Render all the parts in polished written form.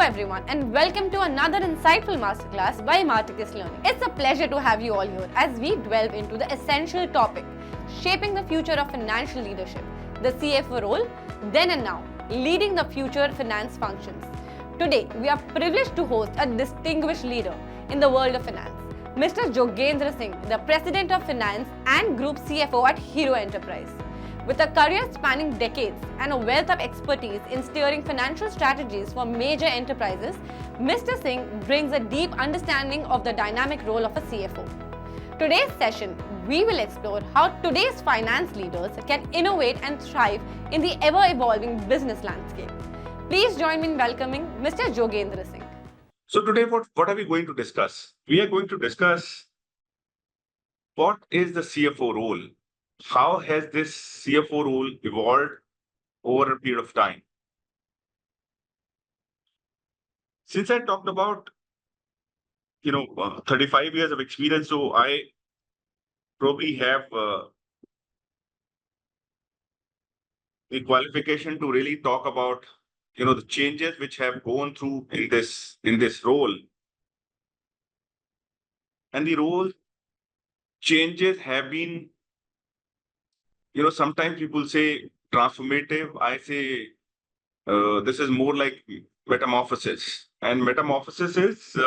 everyone, and welcome to another insightful masterclass by Imarticus Learning. It's a pleasure to have you all here as we delve into the essential topic, shaping the future of financial leadership, the CFO role, then and now, leading the future finance functions. Today, we are privileged to host a distinguished leader in the world of finance, Mr. Jogendra Singh, the President of Finance and Group CFO at Hero Enterprise. With a career spanning decades and a wealth of expertise in steering financial strategies for major enterprises, Mr. Singh brings a deep understanding of the dynamic role of a CFO. Today's session, we will explore how today's finance leaders can innovate and thrive in the ever-evolving business landscape. Please join me in welcoming Mr. Jogendra Singh. So today, what are we going to discuss? We are going to discuss what is the CFO role? How has this CFO role evolved over a period of time? Since I talked about, 35 years of experience, so I probably have the qualification to really talk about, the changes which have gone through in this role. And the role changes have been, sometimes people say transformative. I say this is more like metamorphosis. And metamorphosis is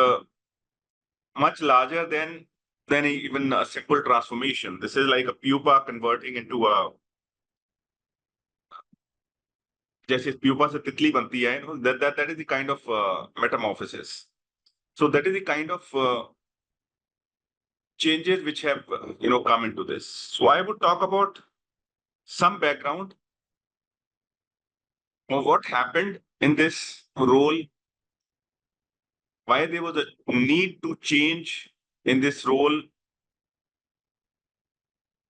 much larger than even a simple transformation. This is like a pupa converting into a जैसे pupa से तितली बनती है, that is the kind of metamorphosis. So that is the kind of changes which have come into this. So I would talk about some background of what happened in this role, why there was a need to change in this role,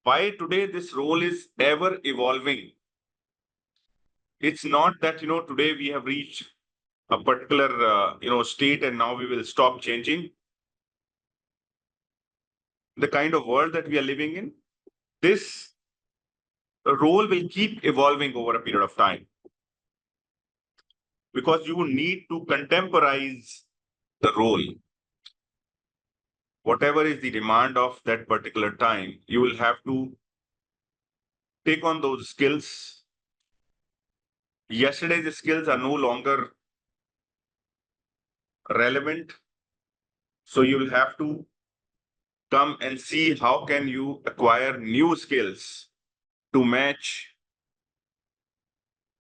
why today this role is ever evolving. It's not that, today we have reached a particular, state and now we will stop changing. The kind of world that we are living in, this role will keep evolving over a period of time because you need to contemporize the role. Whatever is the demand of that particular time, you will have to take on those skills. Yesterday's skills are no longer relevant. So you will have to come and see how can you acquire new skills to match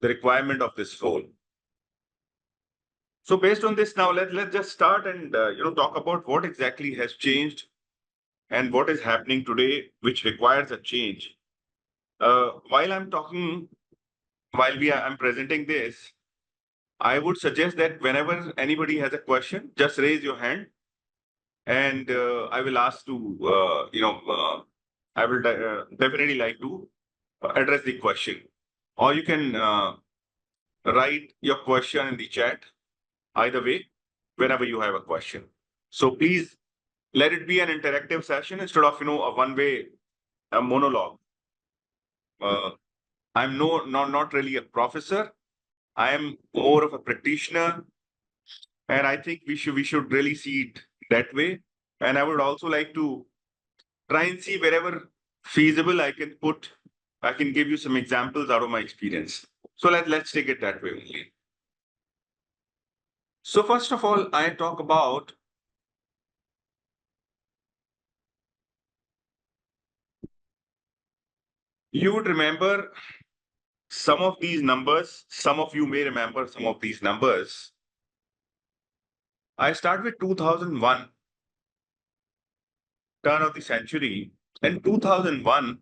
the requirement of this role. So based on this, now let's just start and talk about what exactly has changed and what is happening today, which requires a change. While I'm presenting this, I would suggest that whenever anybody has a question, just raise your hand, and I will ask to I will definitely like to address the question, or you can write your question in the chat. Either way, whenever you have a question. So please let it be an interactive session instead of a one-way monologue. I'm not really a professor. I am more of a practitioner, and I think we should really see it that way. And I would also like to try and see wherever feasible I can give you some examples out of my experience. So let's take it that way only. So first of all, I talk about you would remember some of these numbers. Some of you may remember some of these numbers. I start with 2001, turn of the century. In 2001,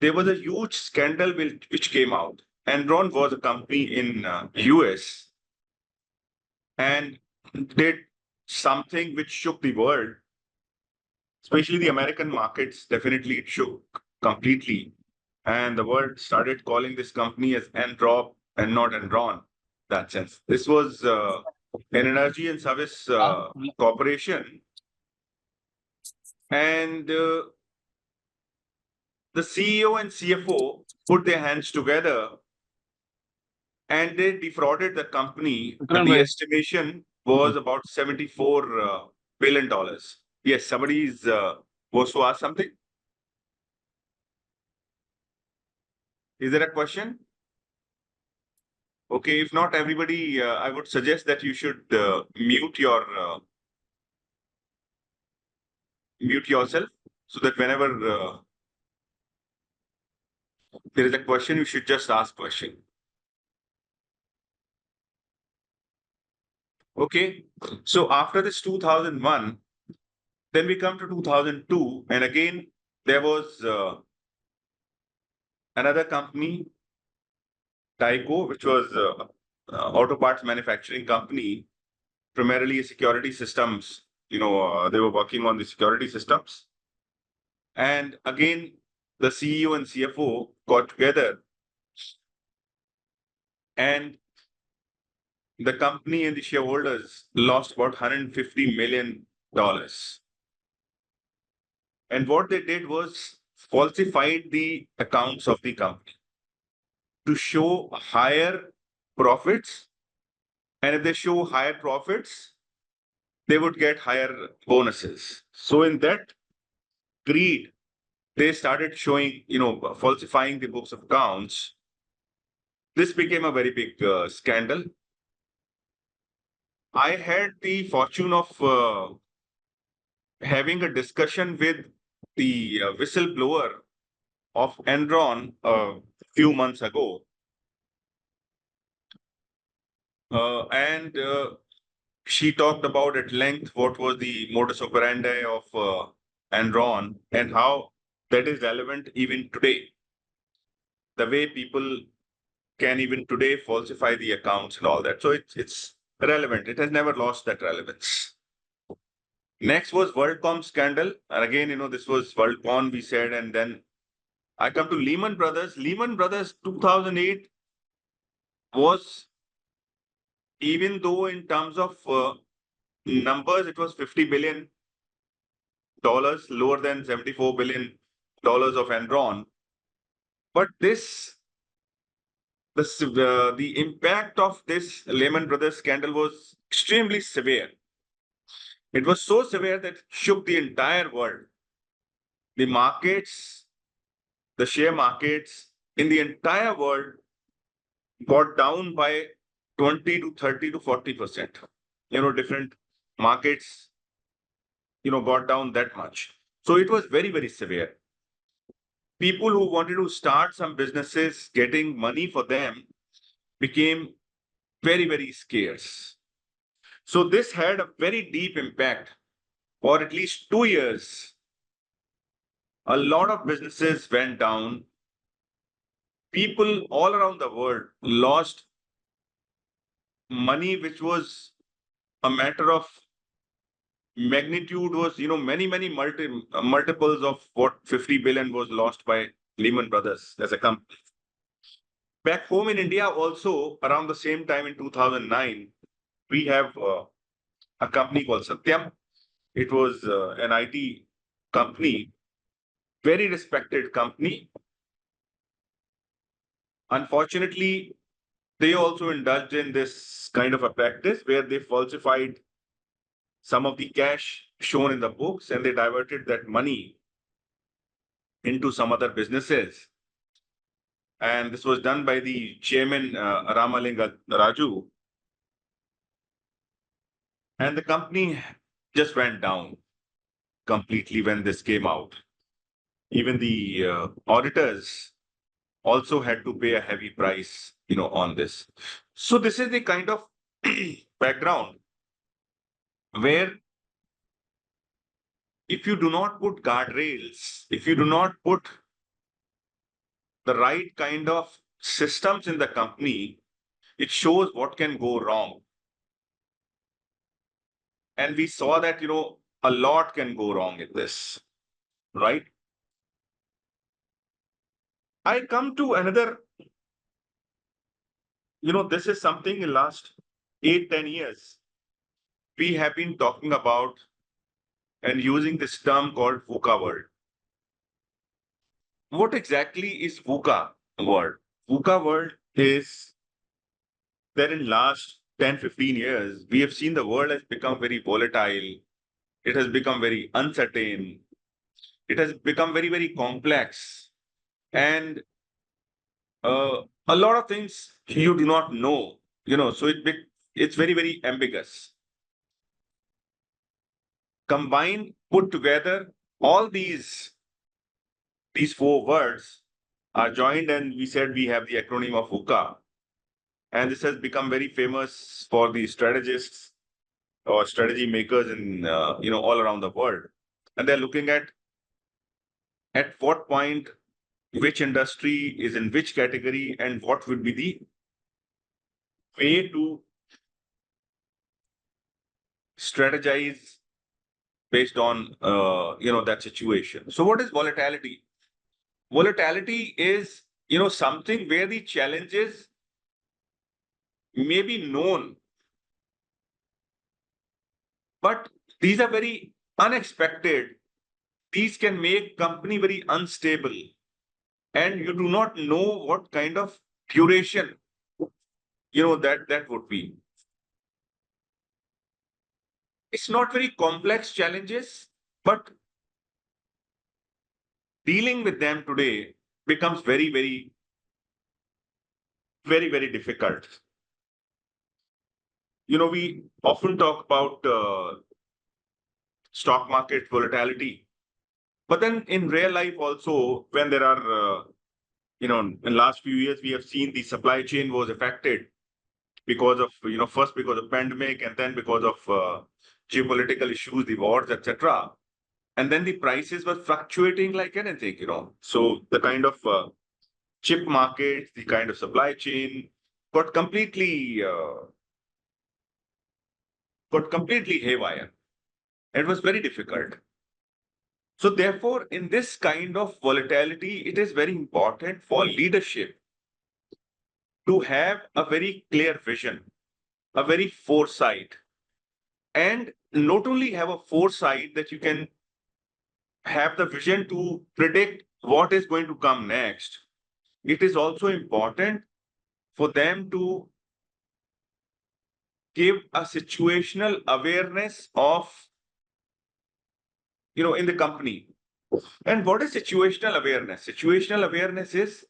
there was a huge scandal which came out. Enron was a company in US and did something which shook the world, especially the American markets. Definitely it shook completely. And the world started calling this company as Enron and not Enron. That sense. This was an energy and service corporation. And the CEO and CFO put their hands together and they defrauded the company. And the estimation was about $74 billion. Yes, somebody is was to ask something. Is there a question? Okay, if not, everybody, I would suggest that you should mute yourself so that whenever there is a question, you should just ask question. Okay, so after this 2001, then we come to 2002, and again, there was another company, Tyco, which was auto parts manufacturing company, primarily security systems. They were working on the security systems. And again, the CEO and CFO got together, and the company and the shareholders lost about $150 million. And what they did was falsified the accounts of the company to show higher profits. And if they show higher profits, they would get higher bonuses. So in that greed, they started showing, falsifying the books of accounts. This became a very big scandal. I had the fortune of having a discussion with the whistleblower of Enron a few months ago. And she talked about at length what was the modus operandi of Enron and how that is relevant even today. The way people can even today falsify the accounts and all that. So it's relevant. It has never lost that relevance. Next was WorldCom scandal. And again, this was WorldCom, we said, and then I come to Lehman Brothers. Lehman Brothers 2008 was, even though in terms of numbers, it was $50 billion, lower than $74 billion of Enron. But the impact of this Lehman Brothers scandal was extremely severe. It was so severe that it shook the entire world. The markets, the share markets in the entire world got down by 20 to 30 to 40%. Different markets, got down that much. So it was very, very severe. People who wanted to start some businesses, getting money for them became very, very scarce. So this had a very deep impact. For at least 2 years, a lot of businesses went down. People all around the world lost money, which was a matter of magnitude, was, many multiples of what 50 billion was lost by Lehman Brothers as a company. Back home in India, also around the same time in 2009, we have a company called Satyam. It was an IT company, very respected company. Unfortunately, they also indulged in this kind of a practice where they falsified some of the cash shown in the books and they diverted that money into some other businesses. And this was done by the chairman, Ramalinga Raju. And the company just went down completely when this came out. Even the auditors also had to pay a heavy price, on this. So this is the kind of background where if you do not put guardrails, if you do not put the right kind of systems in the company, it shows what can go wrong. And we saw that, a lot can go wrong in this, right? I come to another, this is something in last 8-10 years we have been talking about and using this term called VUCA world. What exactly is VUCA world? VUCA world is there in last 10, 15 years, we have seen the world has become very volatile. It has become very uncertain. It has become very, very complex. And a lot of things you do not know, so it's very, very ambiguous. Combine, put together, all these four words are joined, and we said we have the acronym of UCA. And this has become very famous for the strategists or strategy makers in all around the world. And they're looking at what point which industry is in which category and what would be the way to strategize based on that situation. So what is volatility? Volatility is something where the challenges may be known, but these are very unexpected. These can make company very unstable, and you do not know what kind of duration that would be. It's not very complex challenges, but dealing with them today becomes very, very, very, very difficult. We often talk about stock market volatility, but then in real life also, when there are, in last few years, we have seen the supply chain was affected because of, first because of pandemic, and then because of geopolitical issues, the wars, etc. And then the prices were fluctuating like anything, So the kind of chip market, the kind of supply chain got completely haywire. It was very difficult. So therefore, in this kind of volatility, it is very important for leadership to have a very clear vision, a very foresight, and not only have a foresight that you can have the vision to predict what is going to come next. It is also important for them to give a situational awareness of, in the company. And what is situational awareness? Situational awareness is,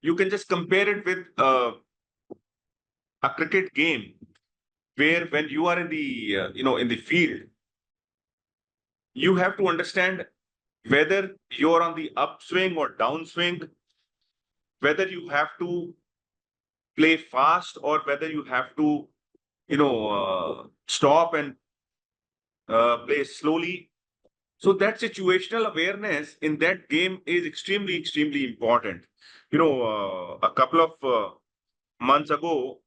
you can just compare it with a cricket game, where when you are in the, in the field, you have to understand whether you're on the upswing or downswing, whether you have to play fast or whether you have to, stop and play slowly. So that situational awareness in that game is extremely, extremely important. A couple of months ago,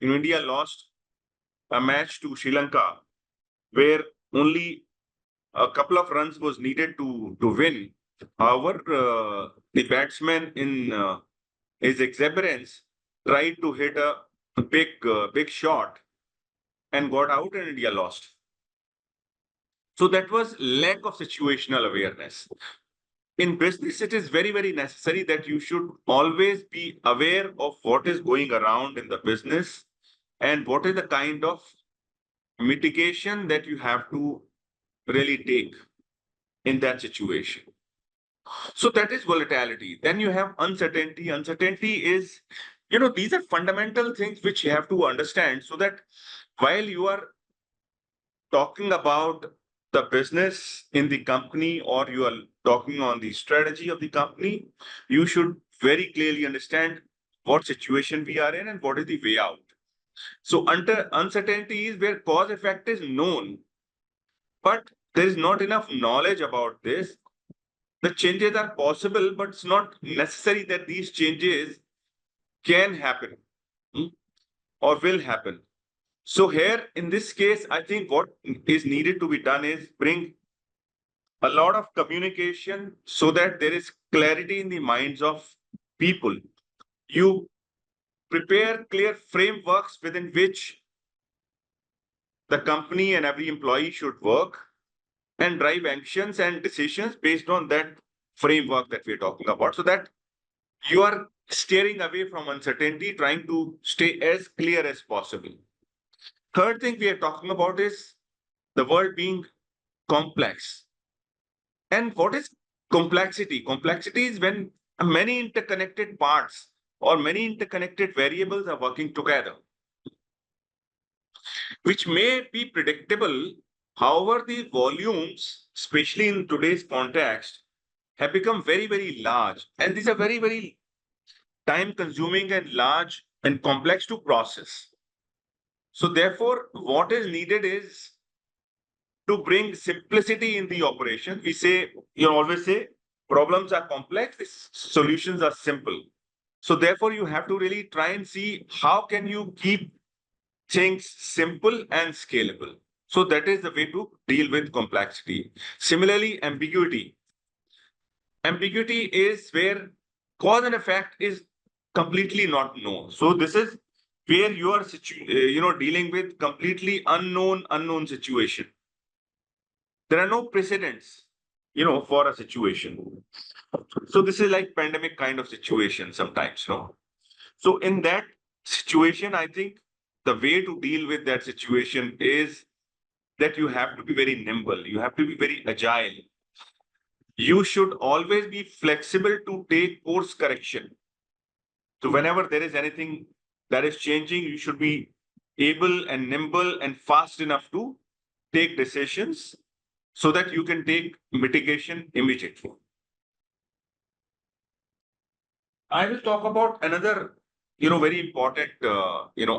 India lost a match to Sri Lanka, where only a couple of runs was needed to win. However, the batsman in his exuberance tried to hit a big shot and got out, and India lost. So that was lack of situational awareness. In business, it is very, very necessary that you should always be aware of what is going around in the business and what is the kind of mitigation that you have to really take in that situation. So that is volatility. Then you have uncertainty. Uncertainty is, these are fundamental things which you have to understand, so that while you are talking about the business in the company, or you are talking on the strategy of the company, you should very clearly understand what situation we are in and what is the way out. So under uncertainty is where cause effect is known, but there is not enough knowledge about this. The changes are possible, but it's not necessary that these changes can happen or will happen. So here, in this case, I think what is needed to be done is bring a lot of communication so that there is clarity in the minds of people. You prepare clear frameworks within which the company and every employee should work, and drive actions and decisions based on that framework that we're talking about, so that you are steering away from uncertainty, trying to stay as clear as possible. Third thing we are talking about is the world being complex. And what is complexity? Complexity is when many interconnected parts or many interconnected variables are working together, which may be predictable. However, the volumes, especially in today's context, have become very, very large. And these are very, very time consuming and large and complex to process. So, therefore, what is needed is to bring simplicity in the operation. We say, you always say, problems are complex, solutions are simple. So, therefore, you have to really try and see how can you keep things simple and scalable. So that is the way to deal with complexity. Similarly, ambiguity. Ambiguity is where cause and effect is completely not known. So this is where you are dealing with completely unknown situation. There are no precedents, for a situation. So this is like pandemic kind of situation sometimes, So in that situation, I think the way to deal with that situation is that you have to be very nimble. You have to be very agile. You should always be flexible to take course correction. So whenever there is anything that is changing, you should be able and nimble and fast enough to take decisions so that you can take mitigation immediately. I will talk about another, very important,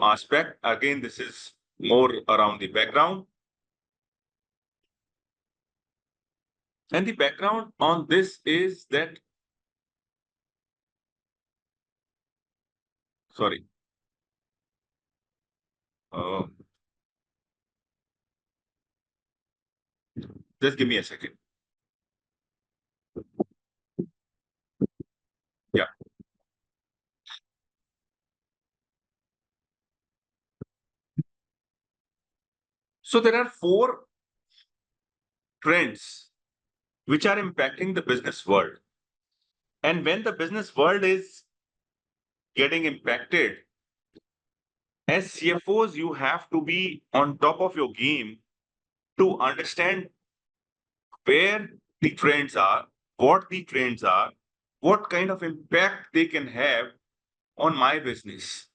aspect. Again, this is more around the background. And the background on this is that, sorry, uh, just give me a second. Yeah. So there are four trends which are impacting the business world. And when the business world is getting impacted, as CFOs, you have to be on top of your game to understand where the trends are, what the trends are, what kind of impact they can have on my business.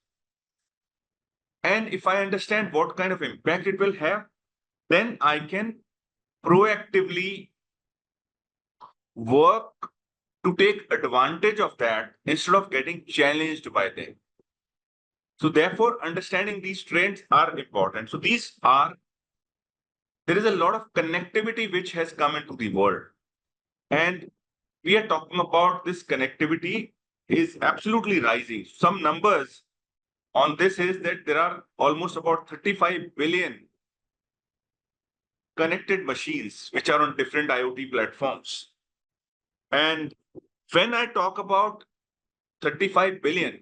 And if I understand what kind of impact it will have, then I can proactively work to take advantage of that instead of getting challenged by them. So therefore, understanding these trends are important. So there is a lot of connectivity which has come into the world. And we are talking about this connectivity is absolutely rising. Some numbers on this is that there are almost about 35 billion connected machines which are on different IoT platforms. And when I talk about 35 billion,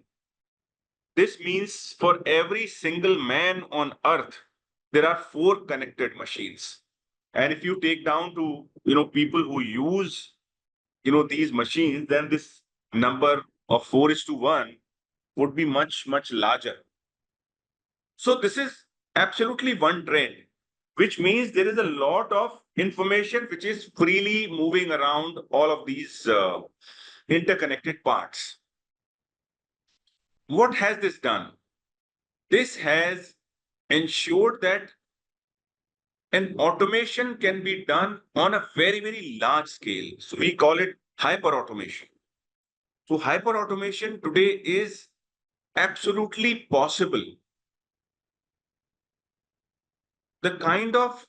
this means for every single man on earth, there are 4 connected machines. And if you take down to, people who use, these machines, then this number of 4:1 would be much, much larger. So this is absolutely one trend, which means there is a lot of information which is freely moving around all of these interconnected parts. What has this done? This has ensured that an automation can be done on a very, very large scale. So we call it hyper automation. So hyper automation today is absolutely possible. The kind of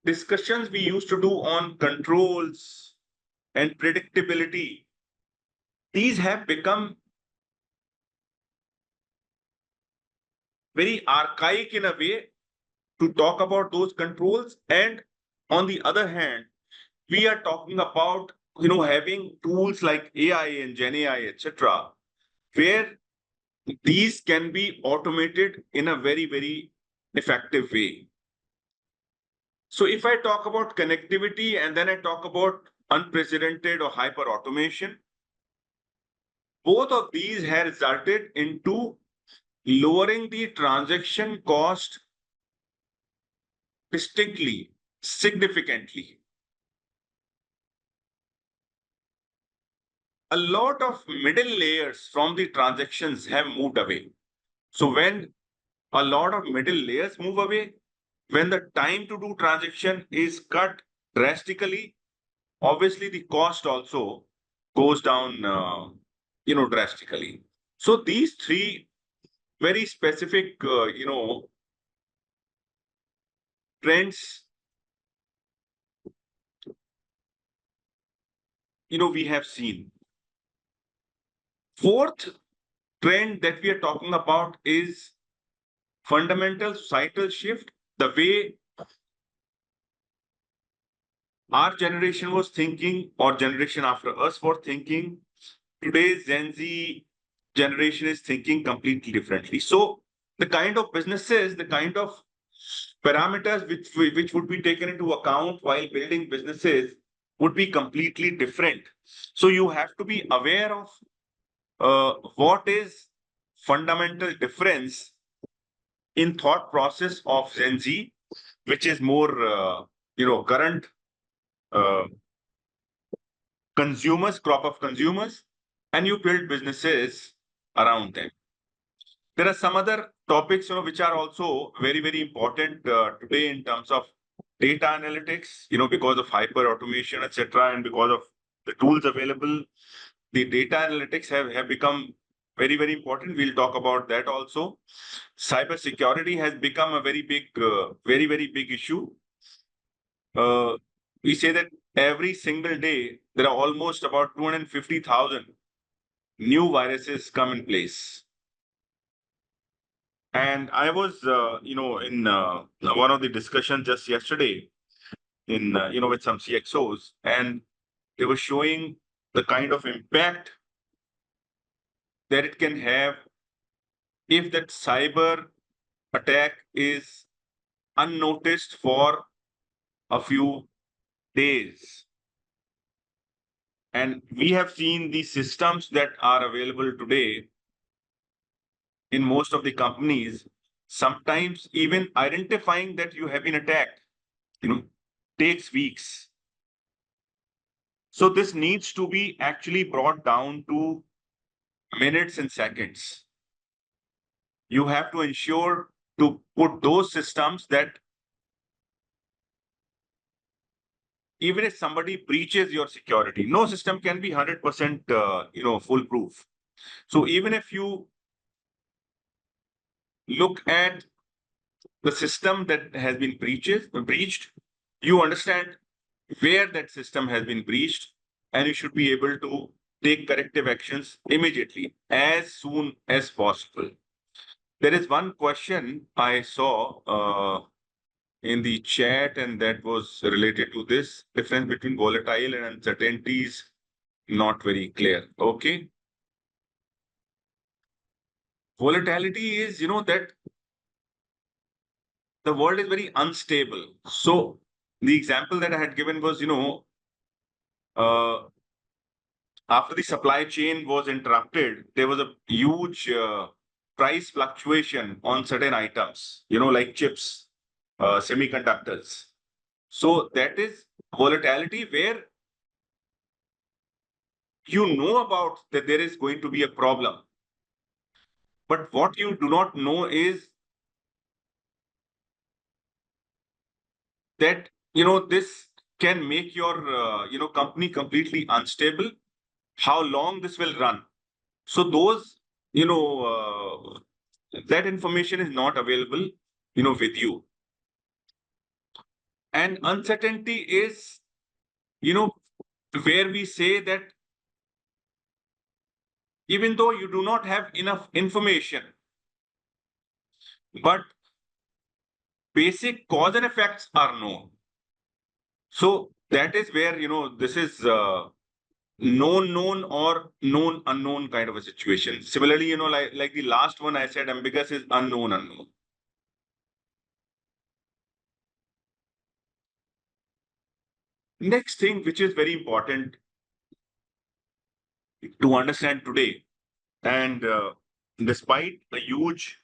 discussions we used to do on controls and predictability, these have become very archaic in a way to talk about those controls. And on the other hand, we are talking about, having tools like AI and Gen AI, etc., where these can be automated in a very, very effective way. So if I talk about connectivity and then I talk about unprecedented or hyper automation, both of these have resulted into lowering the transaction cost distinctly, significantly. A lot of middle layers from the transactions have moved away. So when a lot of middle layers move away, when the time to do transaction is cut drastically, obviously the cost also goes down, drastically. So these three very specific, trends, we have seen. Fourth trend that we are talking about is fundamental societal shift. The way our generation was thinking, or generation after us were thinking, today's Gen Z generation is thinking completely differently. So the kind of businesses, the kind of parameters which would be taken into account while building businesses would be completely different. So you have to be aware of what is fundamental difference in thought process of Gen Z, which is more, current uh, consumers, crop of consumers, and you build businesses around them. There are some other topics, which are also very, very important today in terms of data analytics, because of hyper automation, etc., and because of the tools available, the data analytics have become very, very important. We'll talk about that also. Cybersecurity has become a very big, very, very big issue. We say that every single day, there are almost about 250,000 new viruses come in place. And I was, in one of the discussions just yesterday in, with some CXOs, and they were showing the kind of impact that it can have if that cyber attack is unnoticed for a few days. And we have seen the systems that are available today in most of the companies, sometimes even identifying that you have been attacked, takes weeks. So this needs to be actually brought down to minutes and seconds. You have to ensure to put those systems that even if somebody breaches your security, no system can be 100%, foolproof. So even if you look at the system that has been breached, you understand where that system has been breached, and you should be able to take corrective actions immediately, as soon as possible. There is one question I saw in the chat, and that was related to this difference between volatile and uncertainties. Not very clear. Okay. Volatility is, that the world is very unstable. So the example that I had given was, uh, after the supply chain was interrupted, there was a huge price fluctuation on certain items, like chips, semiconductors. So that is volatility where you know about that there is going to be a problem. But what you do not know is that, this can make your, company completely unstable, how long this will run. So those, that information is not available, with you. And uncertainty is, where we say that even though you do not have enough information, but basic cause and effects are known. So that is where, this is known or known unknown kind of a situation. Similarly, like the last one I said, ambiguous is unknown. Next thing, which is very important to understand today, And despite a huge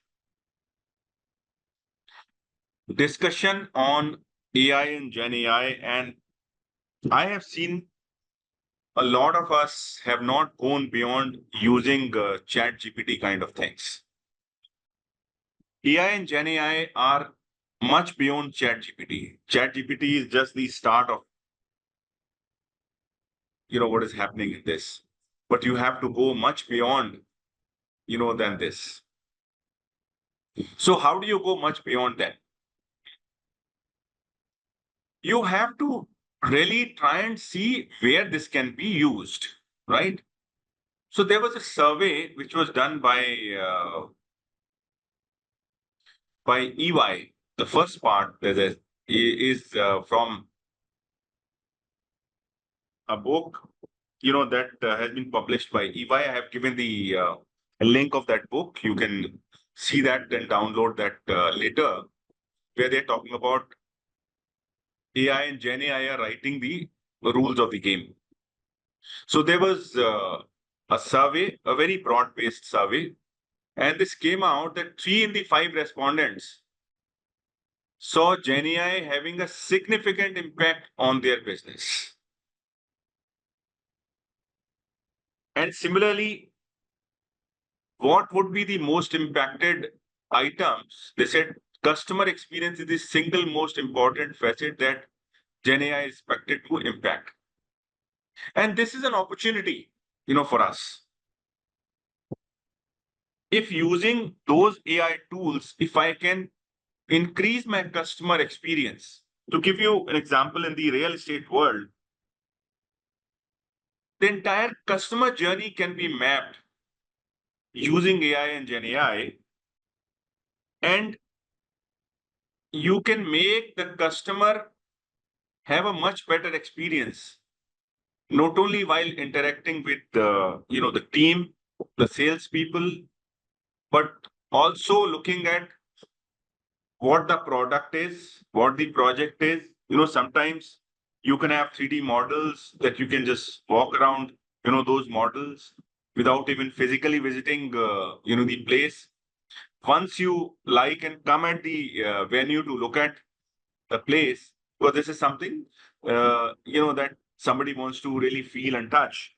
discussion on AI and Gen AI, and I have seen a lot of us have not gone beyond using chat GPT kind of things. AI and Gen AI are much beyond chat GPT. Chat GPT is just the start of what is happening in this. But you have to go much beyond than this. So how do you go much beyond that? You have to really try and see where this can be used, right? So there was a survey which was done by EY. The first part is from a book, that has been published by EY. I have given the link of that book. You can see that and download that later, where they're talking about AI and Gen AI are writing the rules of the game. So there was a survey, a very broad-based survey, and this came out that 3 in the 5 respondents saw Gen AI having a significant impact on their business. And similarly, what would be the most impacted items? They said customer experience is the single most important facet that Gen AI is expected to impact. And this is an opportunity, for us. If using those AI tools, if I can increase my customer experience, to give you an example in the real estate world, the entire customer journey can be mapped using AI and Gen AI, and you can make the customer have a much better experience, not only while interacting with the team, the salespeople, but also looking at what the product is, what the project is. Sometimes you can have 3D models that you can just walk around, those models without even physically visiting, the place. Once you like and come at the venue to look at the place, because this is something, that somebody wants to really feel and touch,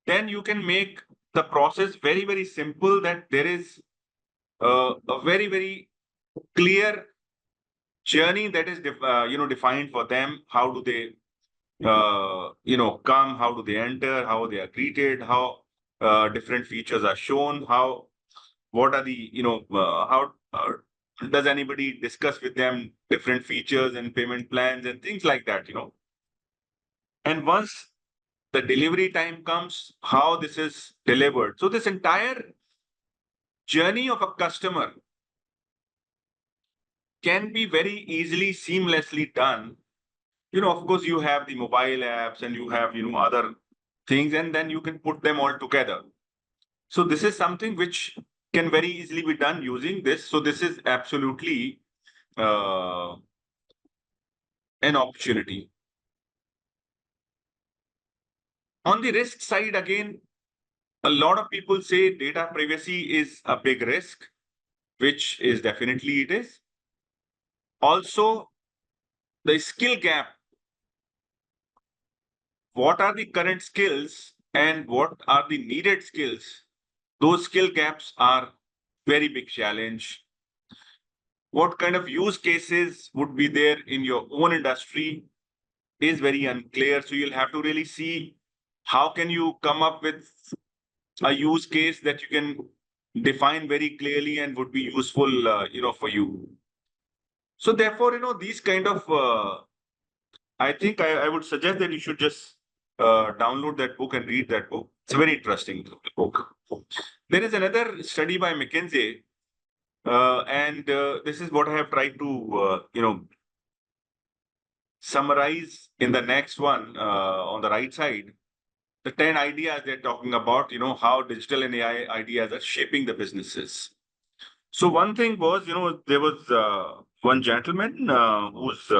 then you can make the process very, very simple, that there is a very, very clear journey that is defined for them. How do they come, how do they enter, how they are greeted, how different features are shown, what are the how does anybody discuss with them different features and payment plans and things like that. And once the delivery time comes, how this is delivered. So this entire journey of a customer can be very easily, seamlessly done. Of course, you have the mobile apps and you have, other things, and then you can put them all together. So this is something which can very easily be done using this. So this is absolutely an opportunity. On the risk side, again, a lot of people say data privacy is a big risk, which is definitely it is. Also, the skill gap. What are the current skills and what are the needed skills? Those skill gaps are very big challenge. What kind of use cases would be there in your own industry is very unclear. So you'll have to really see how can you come up with a use case that you can define very clearly and would be useful, for you. So therefore, these kind of, I think I would suggest that you should just download that book and read that book. It's a very interesting book. There is another study by McKinsey, and this is what I have tried to, summarize in the next one on the right side. The 10 ideas they're talking about, how digital and AI ideas are shaping the businesses. So one thing was, there was one gentleman whose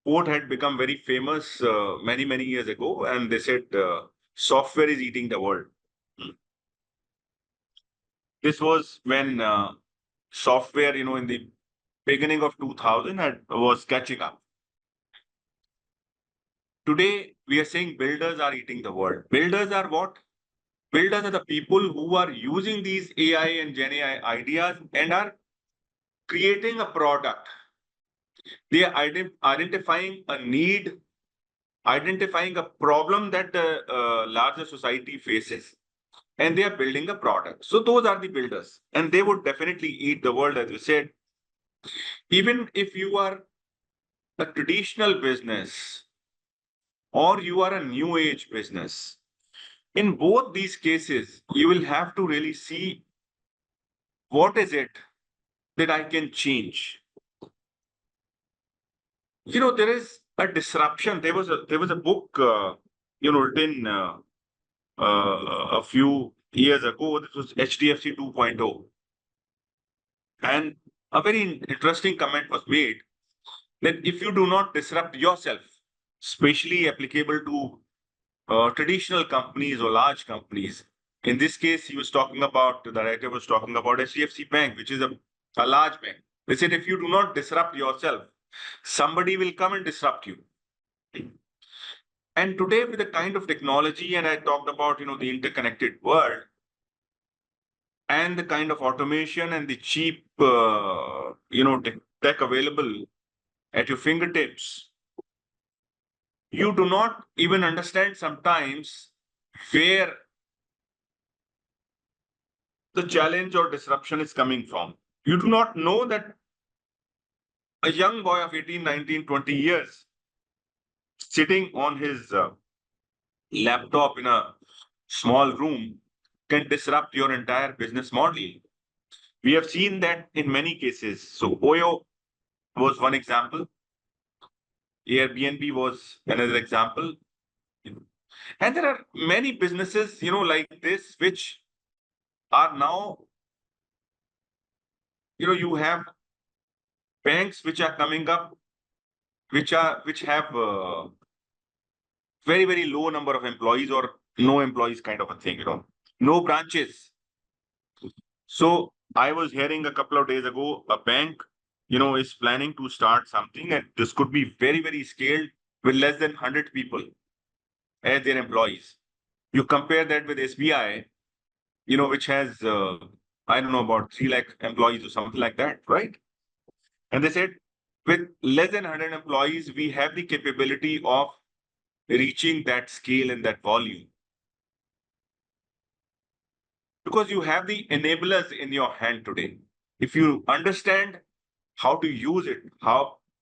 quote had become very famous many, many years ago. And they said, software is eating the world. This was when software, in the beginning of 2000 was catching up. Today, we are saying builders are eating the world. Builders are what? Builders are the people who are using these AI and Gen AI ideas and are creating a product. They are identifying a need, identifying a problem that the larger society faces, and they are building a product. So those are the builders, and they would definitely eat the world, as you said. Even if you are a traditional business or you are a new age business, in both these cases, you will have to really see what is it that I can change. There is a disruption. There was a book, written a few years ago. This was HDFC 2.0, and a very interesting comment was made that if you do not disrupt yourself, especially applicable to traditional companies or large companies. In this case, the writer was talking about HDFC Bank, which is a large bank. They said, if you do not disrupt yourself, somebody will come and disrupt you. And today, with the kind of technology, and I talked about, the interconnected world and the kind of automation and the cheap, tech available at your fingertips, you do not even understand sometimes where the challenge or disruption is coming from. You do not know that a young boy of 18, 19, 20 years sitting on his laptop in a small room can disrupt your entire business model. We have seen that in many cases. So Oyo was one example. Airbnb was another example. And there are many businesses, like this, which are now, you have banks which are coming up, which have very, very low number of employees or no employees kind of a thing, no branches. So I was hearing a couple of days ago, a bank, is planning to start something, and this could be very, very scaled with less than 100 people as their employees. You compare that with SBI, which has, I don't know, about 3 lakh employees or something like that, right? And they said, with less than 100 employees, we have the capability of reaching that scale and that volume. Because you have the enablers in your hand today. If you understand how to use it,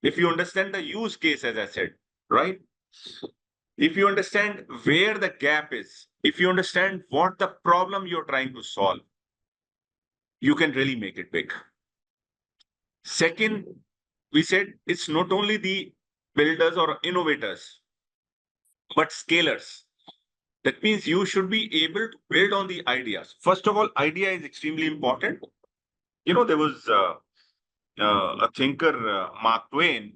if you understand the use case, as I said, right? If you understand where the gap is, if you understand what the problem you're trying to solve, you can really make it big. Second, we said it's not only the builders or innovators, but scalers. That means you should be able to build on the ideas. First of all, idea is extremely important. There was a thinker, Mark Twain,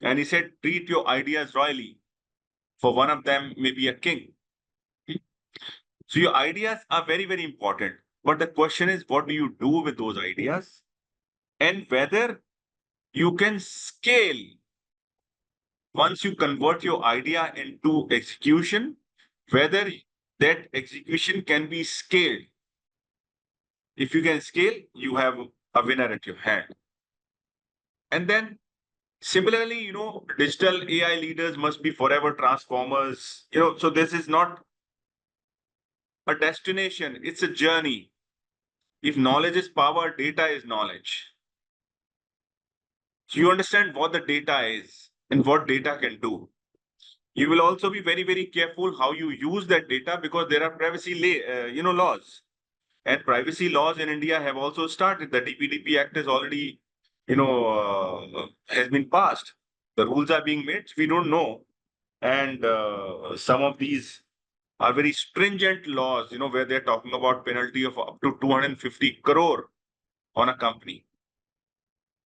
and he said, treat your ideas royally. For one of them, maybe a king. So your ideas are very, very important. But the question is, what do you do with those ideas? And whether you can scale once you convert your idea into execution, whether that execution can be scaled. If you can scale, you have a winner at your hand. And then similarly, digital AI leaders must be forever transformers. So this is not a destination, it's a journey. If knowledge is power, data is knowledge. So you understand what the data is and what data can do. You will also be very, very careful how you use that data, because there are privacy laws. And privacy laws in India have also started. The DPDP Act is already, has been passed. The rules are being made. We don't know. And some of these are very stringent laws, where they're talking about penalty of up to 250 crore on a company.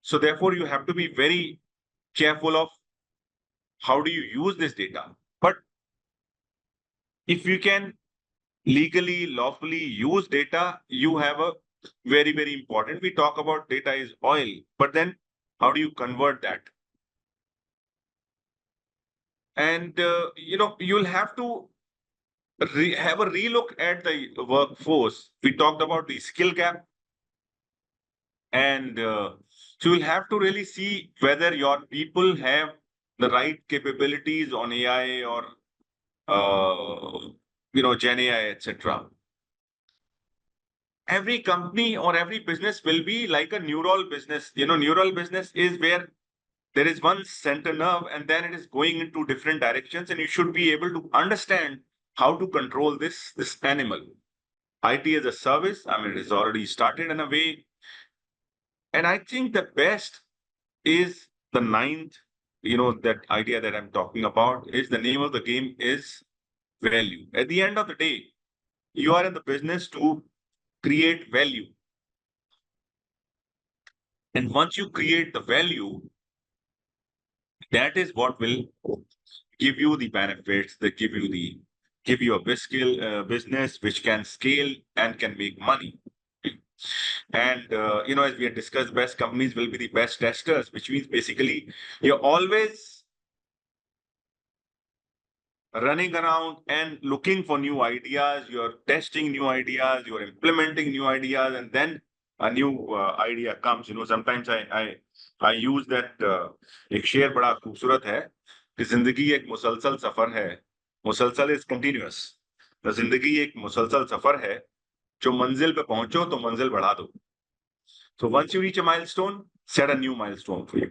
So therefore, you have to be very careful of how do you use this data. But if you can legally, lawfully use data, you have a very, very important. We talk about data is oil, but then how do you convert that? And you'll have to have a relook at the workforce. We talked about the skill gap, and so you'll have to really see whether your people have the right capabilities on AI or Gen AI, etc. Every company or every business will be like a neural business. Neural business is where there is one center nerve and then it is going into different directions, and you should be able to understand how to control this animal. IT as a service, I mean, it is already started in a way. And I think the best is the ninth, that idea that I'm talking about is the name of the game is value. At the end of the day, you are in the business to create value. And once you create the value, that is what will give you the benefits, that give you a business which can scale and can make money. And as we had discussed, best companies will be the best testers, which means basically you're always running around and looking for new ideas, you're testing new ideas, you're implementing new ideas, and then a new idea comes. Sometimes I use that एक शेर बड़ा खूबसूरत है कि जिंदगी एक मुसलसल सफर है. मुसलसल is continuous. तो जिंदगी एक मुसलसल सफर है, जो मंजिल पे पहुंचो तो मंजिल बढ़ा दो. So once you reach a milestone, set a new milestone for you.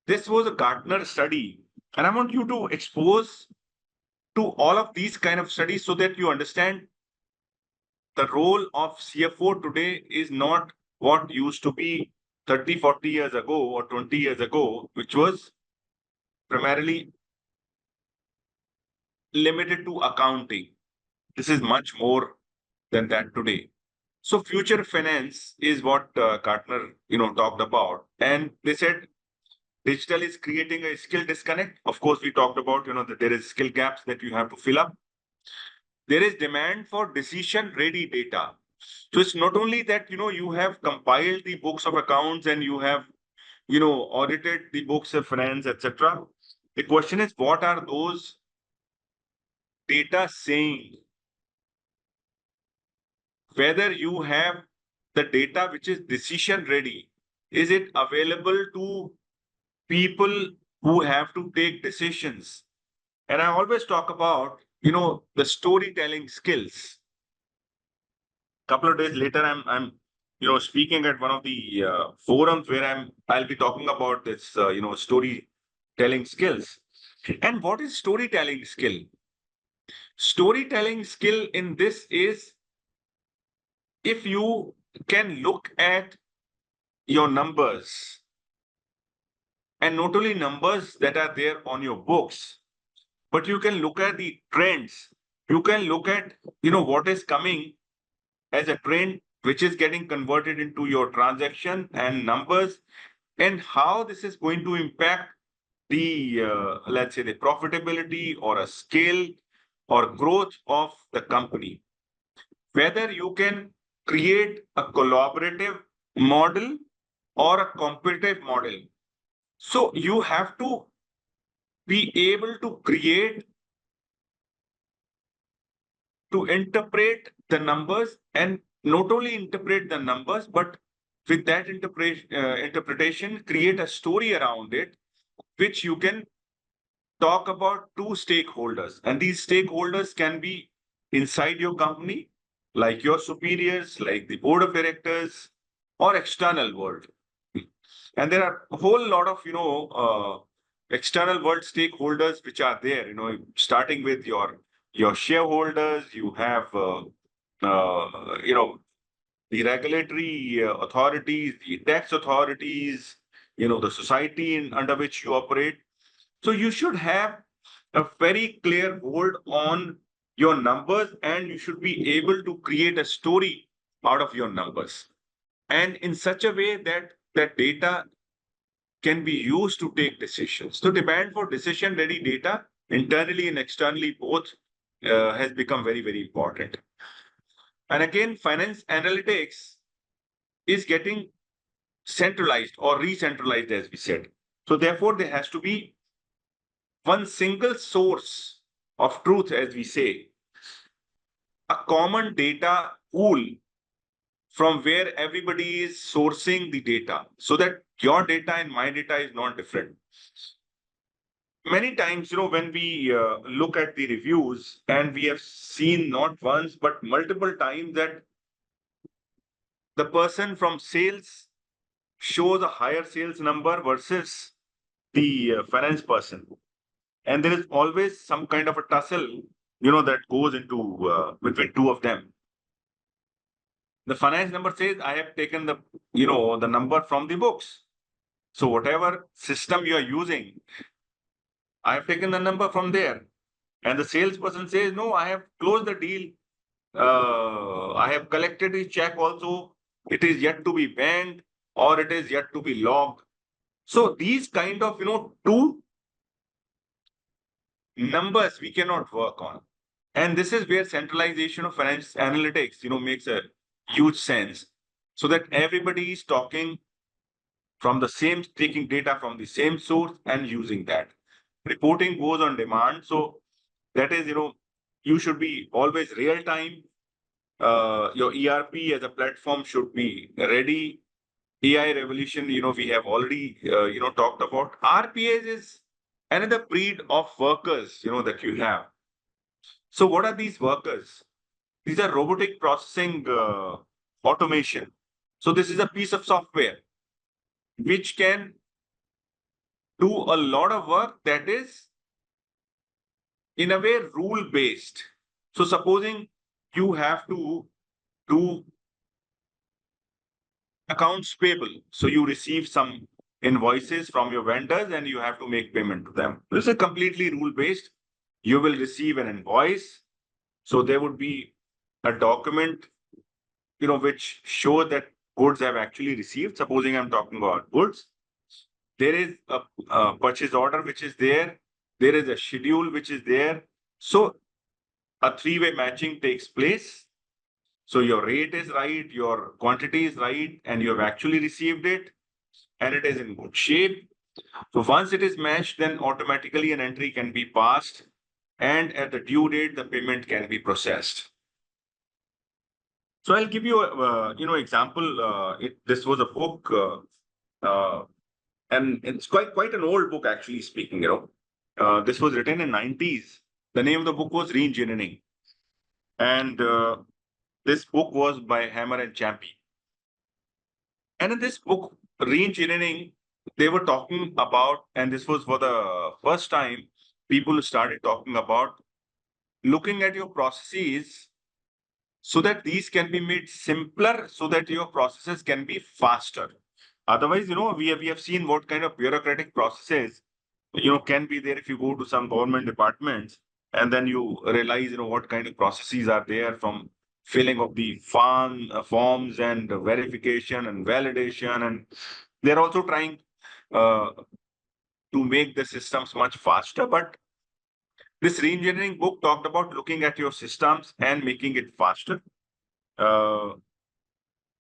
This was a Gartner study, and I want you to expose to all of these kind of studies so that you understand the role of CFO today is not what used to be 30, 40 years ago or 20 years ago, which was primarily limited to accounting. This is much more than that today. So future finance is what Gartner, talked about. And they said digital is creating a skill disconnect. Of course, we talked about, that there is skill gaps that you have to fill up. There is demand for decision-ready data. So it's not only that, you have compiled the books of accounts and you have, audited the books of finance, etc. The question is, what are those data saying? Whether you have the data which is decision-ready, is it available to people who have to take decisions? And I always talk about, the storytelling skills. Couple of days later, I'm speaking at one of the forums where I'll be talking about this storytelling skills. And what is storytelling skill? Storytelling skill in this is if you can look at your numbers, and not only numbers that are there on your books, but you can look at the trends. You can look at what is coming as a trend which is getting converted into your transaction and numbers, and how this is going to impact the let's say the profitability or a scale or growth of the company. Whether you can create a collaborative model or a competitive model. So you have to be able to create, to interpret the numbers, and not only interpret the numbers, but with that interpretation, create a story around it, which you can talk about to stakeholders. And these stakeholders can be inside your company, like your superiors, like the board of directors, or external world. And there are a whole lot of, external world stakeholders which are there, starting with your shareholders, you have, the regulatory authorities, the tax authorities, the society under which you operate. So you should have a very clear hold on your numbers, and you should be able to create a story out of your numbers, and in such a way that that data can be used to take decisions. So demand for decision-ready data internally and externally both, has become very, very important. And again, finance analytics is getting centralized or re-centralized, as we said. So therefore, there has to be one single source of truth, as we say, a common data pool from where everybody is sourcing the data so that your data and my data is not different. Many times, when we look at the reviews, and we have seen not once, but multiple times that the person from sales shows a higher sales number versus the finance person. And there is always some kind of a tussle, that goes into between two of them. The finance number says, I have taken the number from the books. So whatever system you are using, I have taken the number from there. And the salesperson says, no, I have closed the deal. I have collected the check also. It is yet to be banked or it is yet to be logged. So these kind of, two numbers we cannot work on. And this is where centralization of finance analytics, makes a huge sense. So that everybody is talking from the same, taking data from the same source and using that. Reporting goes on demand. So that is, you should be always real time. Your ERP as a platform should be ready. AI revolution, we have already, talked about. RPAs is another breed of workers, that you have. So what are these workers? These are robotic processing automation. So this is a piece of software which can do a lot of work that is in a way rule based. So supposing you have to do accounts payable. So you receive some invoices from your vendors and you have to make payment to them. This is completely rule based. You will receive an invoice. So there would be a document, which show that goods have actually received. Supposing I'm talking about goods, there is a purchase order which is there. There is a schedule which is there. So a three-way matching takes place. So your rate is right, your quantity is right, and you have actually received it, and it is in good shape. So once it is matched, then automatically an entry can be passed, and at the due date, the payment can be processed. So I'll give you a example. This was a book, and it's quite an old book actually speaking. This was written in 90s. The name of the book was Reengineering, and this book was by Hammer and Champy. And in this book, Reengineering, they were talking about, and this was for the first time, people started talking about looking at your processes so that these can be made simpler, so that your processes can be faster. Otherwise, we have seen what kind of bureaucratic processes, can be there if you go to some government departments, and then you realize, what kind of processes are there, from filling of the forms and verification and validation. And they're also trying uh, to make the systems much faster. But this reengineering book talked about looking at your systems and making it faster. Uh,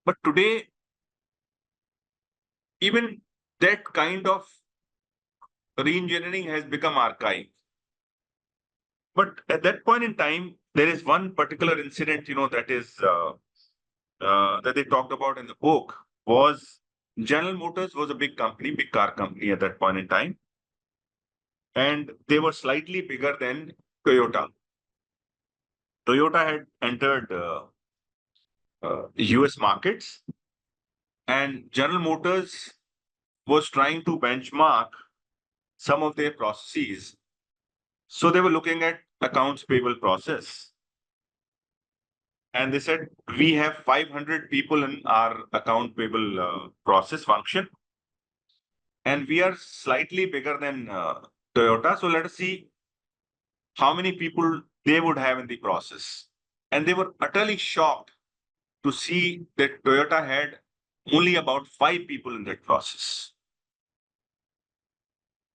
but today, even that kind of reengineering has become archaic. But at that point in time, there is one particular incident, that is that they talked about in the book. Was General Motors was a big company, big car company at that point in time, and they were slightly bigger than Toyota. Toyota had entered US markets, and General Motors was trying to benchmark some of their processes. So they were looking at accounts payable process. And they said, we have 500 people in our account payable process function. And we are slightly bigger than Toyota. So let us see how many people they would have in the process. And they were utterly shocked to see that Toyota had only about 5 people in that process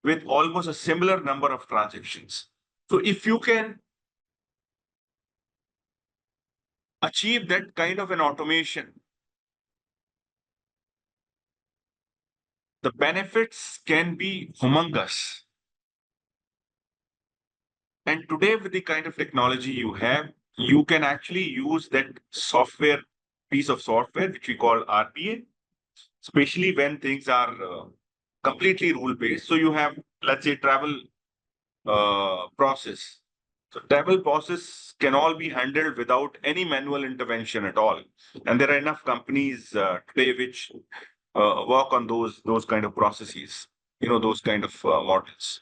with almost a similar number of transactions. So if you can achieve that kind of an automation, the benefits can be humongous. And today, with the kind of technology you have, you can actually use that software, piece of software, which we call RPA, especially when things are completely rule based. So you have, let's say, travel process. So travel process can all be handled without any manual intervention at all. And there are enough companies today which work on those kind of processes, those kind of models.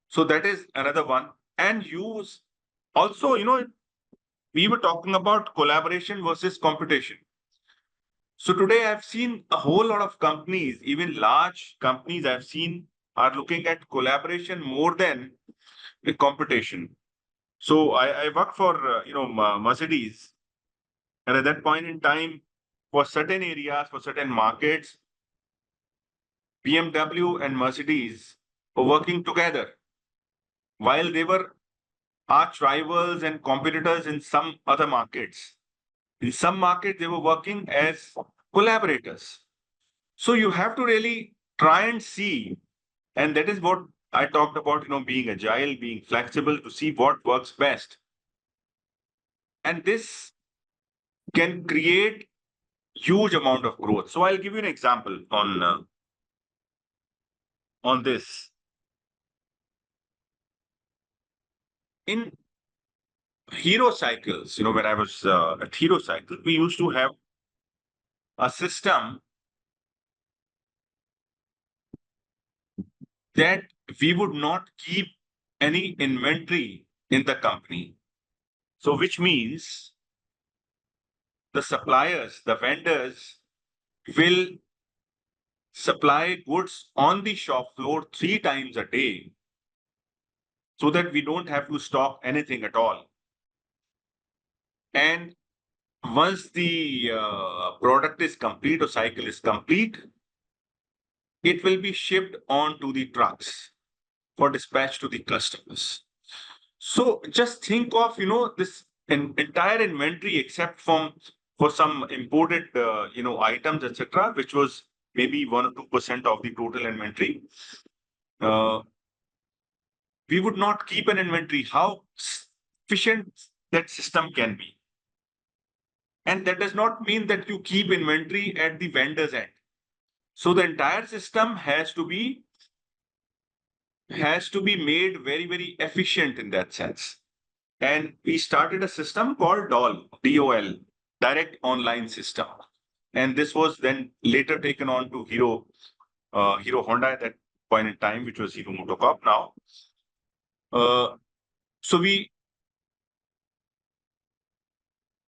So that is another one. And use also, we were talking about collaboration versus competition. So today I've seen a whole lot of companies, even large companies I've seen are looking at collaboration more than the competition. So I worked for, Mercedes. And at that point in time, for certain areas, for certain markets, BMW and Mercedes were working together while they were arch rivals and competitors in some other markets. In some markets, they were working as collaborators. So you have to really try and see, and that is what I talked about, being agile, being flexible to see what works best. And this can create huge amount of growth. So I'll give you an example on this. In Hero Cycles, when I was at Hero Cycle, we used to have a system that we would not keep any inventory in the company. So, which means the suppliers, the vendors will supply goods on the shop floor 3 times a day so that we don't have to stock anything at all. And once the product is complete or cycle is complete, it will be shipped on to the trucks for dispatch to the customers. So just think of, this entire inventory except for some imported, items, etc., which was maybe 1 or 2% of the total inventory. We would not keep an inventory. How efficient that system can be. And that does not mean that you keep inventory at the vendor's end. So the entire system has to be made very, very efficient in that sense. And we started a system called DOL, DOL, Direct Online System. And this was then later taken on to Hero Honda at that point in time, which was Hero Motocorp now. So we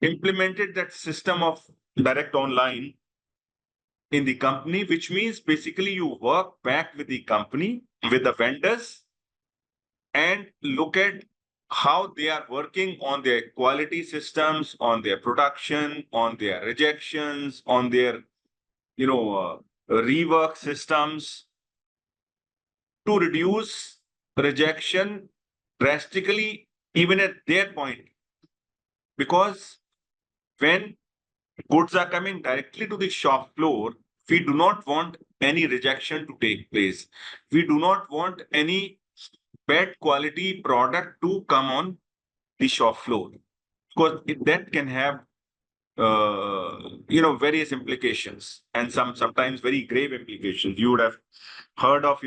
implemented that system of direct online in the company, which means basically you work back with the company, with the vendors, and look at how they are working on their quality systems, on their production, on their rejections, on their, rework systems to reduce rejection drastically, even at their point. Because when goods are coming directly to the shop floor, we do not want any rejection to take place. We do not want any bad quality product to come on the shop floor, because that can have various implications, and sometimes very grave implications. You would have heard of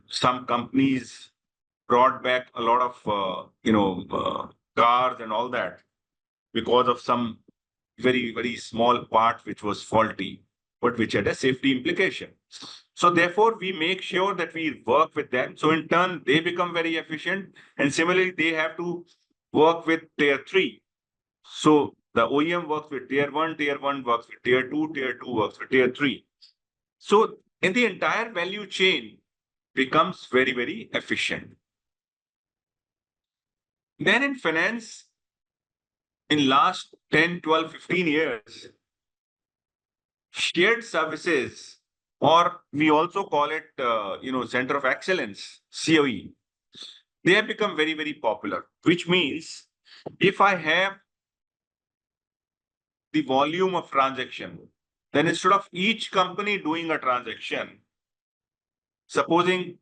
some companies brought back a lot of cars and all that because of some very, very small part which was faulty, but which had a safety implication. So therefore, we make sure that we work with them. So in turn, they become very efficient. And similarly, they have to work with tier 3. So the OEM works with tier 1 works with tier 2 works with tier 3. So in the entire value chain becomes very, very efficient. Then in finance, in last 10, 12, 15 years, shared services or we also call it, Center of Excellence, COE. They have become very, very popular, which means if I have the volume of transaction, then instead of each company doing a transaction, supposing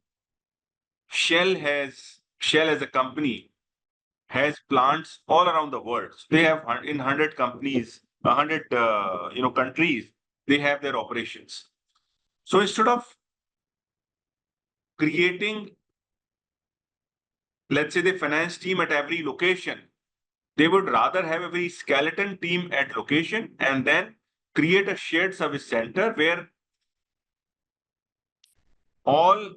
Shell as a company has plants all around the world. So they have in 100 companies, 100 countries, they have their operations. So instead of creating, let's say, the finance team at every location, they would rather have a very skeleton team at location and then create a shared service center where all,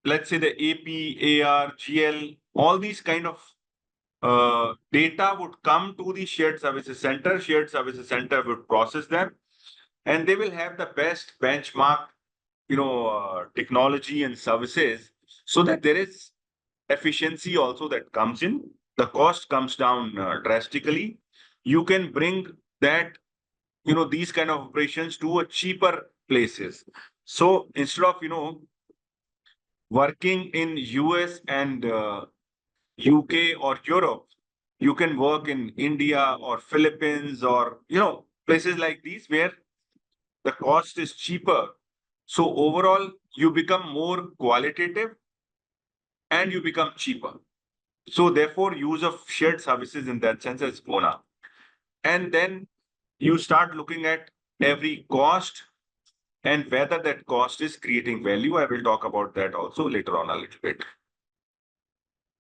let's say, the AP, AR, GL, all these kind of data would come to the shared services center. Shared services center would process them, and they will have the best benchmark, technology and services, so that there is efficiency also that comes in. The cost comes down drastically. You can bring that, these kind of operations to a cheaper places. So instead of, working in US and UK or Europe, you can work in India or Philippines or, places like these where the cost is cheaper. So overall, you become more qualitative and you become cheaper. So therefore, use of shared services in that sense has gone up. And then you start looking at every cost and whether that cost is creating value. I will talk about that also later on a little bit.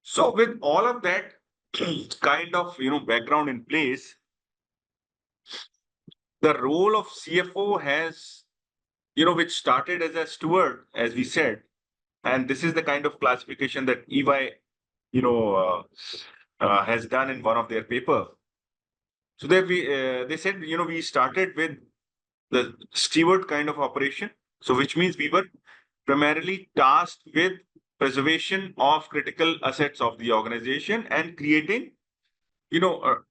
So with all of that kind of, background in place, the role of CFO has, which started as a steward, as we said, and this is the kind of classification that EY, has done in one of their paper. So they said, we started with the steward kind of operation. So which means we were primarily tasked with preservation of critical assets of the organization and creating, sort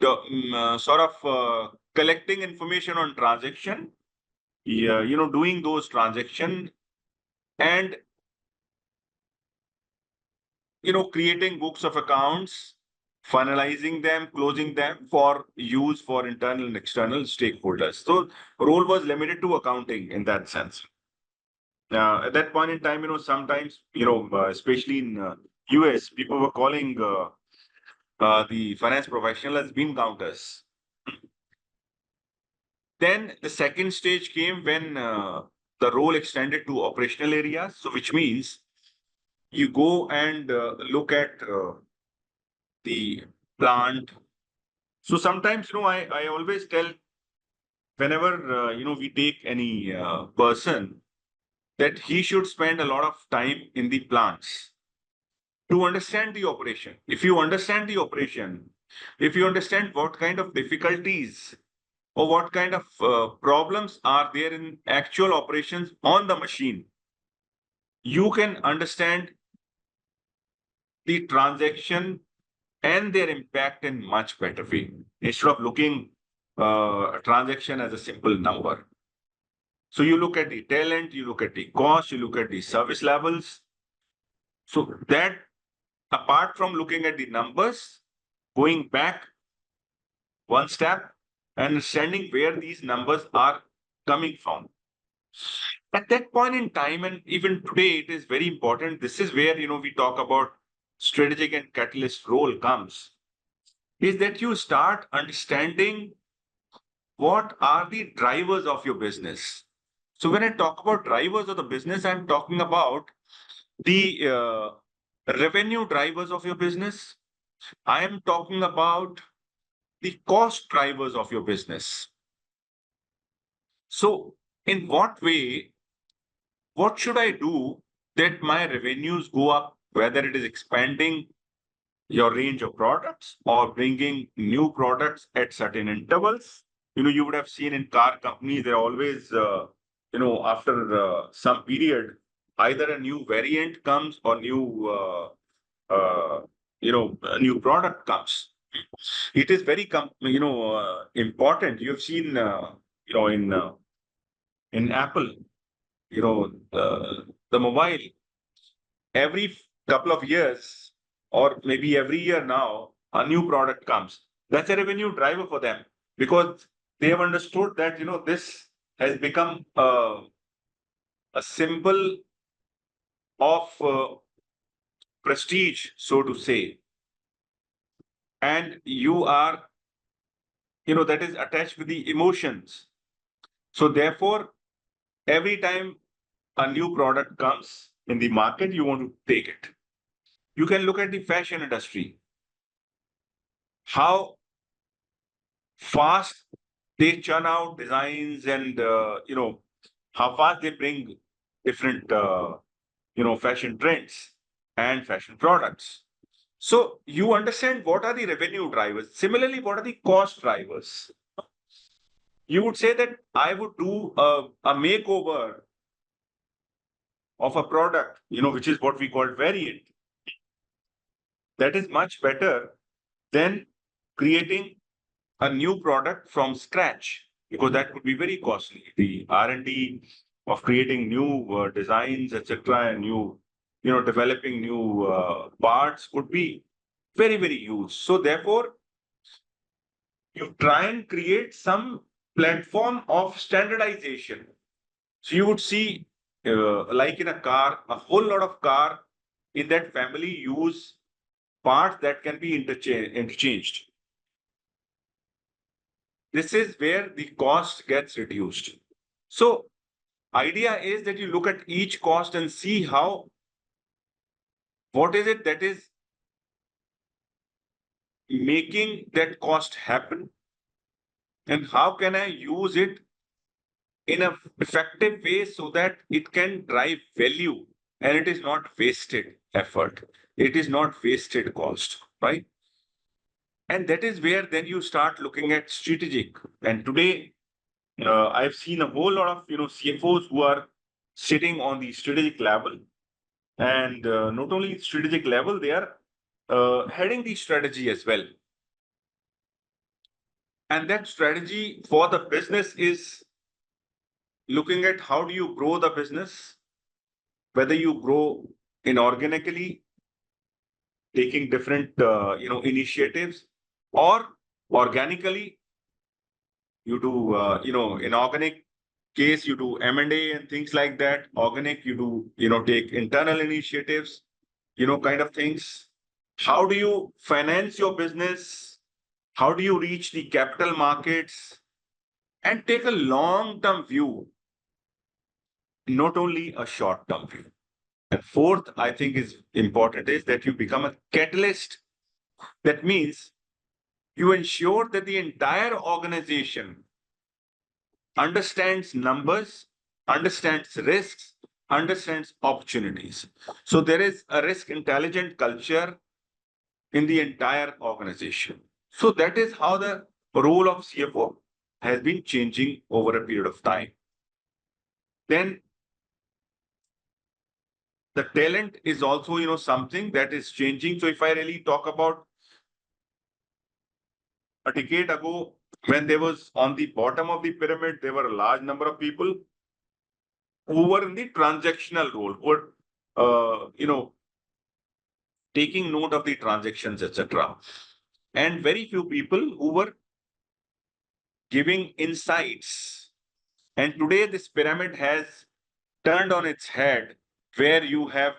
of collecting information on transaction, yeah, doing those transaction and, creating books of accounts, finalizing them, closing them for use for internal and external stakeholders. So role was limited to accounting in that sense. At that point in time, sometimes, especially in US, people were calling the finance professional as bean counters. Then the second stage came when the role extended to operational areas. So which means you go and look at the plant. So sometimes, I always tell whenever, we take any person that he should spend a lot of time in the plants to understand the operation. If you understand the operation, if you understand what kind of difficulties or what kind of problems are there in actual operations on the machine, you can understand the transaction and their impact in much better way instead of looking a transaction as a simple number. So you look at the talent, you look at the cost, you look at the service levels. So that, apart from looking at the numbers, going back one step, understanding where these numbers are coming from. At that point in time, and even today, it is very important. This is where, we talk about strategic and catalyst role comes, is that you start understanding what are the drivers of your business. So when I talk about drivers of the business, I'm talking about the revenue drivers of your business. I am talking about the cost drivers of your business. So in what way, what should I do that my revenues go up, whether it is expanding your range of products or bringing new products at certain intervals? You would have seen in car companies, they're always, after some period, either a new variant comes or a new product comes. It is very, important. You've seen, in in Apple, the mobile, every couple of years or maybe every year now, a new product comes. That's a revenue driver for them because they have understood that, this has become a symbol of prestige, so to say. And you are, that is attached with the emotions. So therefore, every time a new product comes in the market, you want to take it. You can look at the fashion industry, how fast they churn out designs and, how fast they bring different, fashion trends and fashion products. So you understand what are the revenue drivers. Similarly, what are the cost drivers? You would say that I would do a makeover of a product, which is what we call variant. That is much better than creating a new product from scratch because that would be very costly. The R&D of creating new designs, etc., and developing new parts would be very, very huge. So therefore, you try and create some platform of standardization. So you would see, like in a car, a whole lot of car in that family use parts that can be interchanged. This is where the cost gets reduced. So idea is that you look at each cost and see what is it that is making that cost happen and how can I use it in an effective way so that it can drive value and it is not wasted effort. It is not wasted cost, right? And that is where then you start looking at strategic. And today, I've seen a whole lot of CFOs who are sitting on the strategic level, and not only strategic level, they are heading the strategy as well. And that strategy for the business is looking at how do you grow the business, whether you grow inorganically, taking different initiatives, or organically you do in organic case you do M&A and things like that. Organic you do take internal initiatives, kind of things. How do you finance your business? How do you reach the capital markets and take a long term view, not only a short term view? And fourth, I think is important is that you become a catalyst. That means you ensure that the entire organization understands numbers, understands risks, understands opportunities. So there is a risk intelligent culture in the entire organization. So that is how the role of CFO has been changing over a period of time. Then the talent is also, something that is changing. So if I really talk about a decade ago, when there was on the bottom of the pyramid, there were a large number of people who were in the transactional role, who were, taking note of the transactions, etc. And very few people who were giving insights. And today, this pyramid has turned on its head, where you have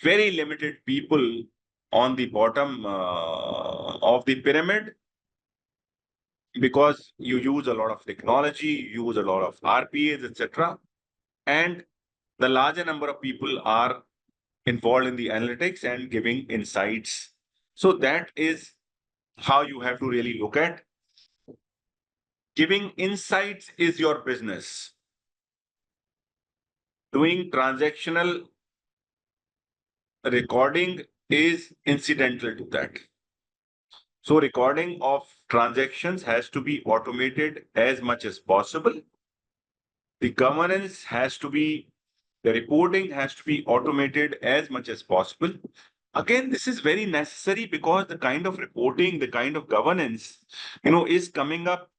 very limited people on the bottom of the pyramid because you use a lot of technology, you use a lot of RPAs, etc. And the larger number of people are involved in the analytics and giving insights. So that is how you have to really look at. Giving insights is your business. Doing transactional recording is incidental to that. So recording of transactions has to be automated as much as possible. The governance has to be, the reporting has to be automated as much as possible. Again, this is very necessary because the kind of reporting, the kind of governance, is coming up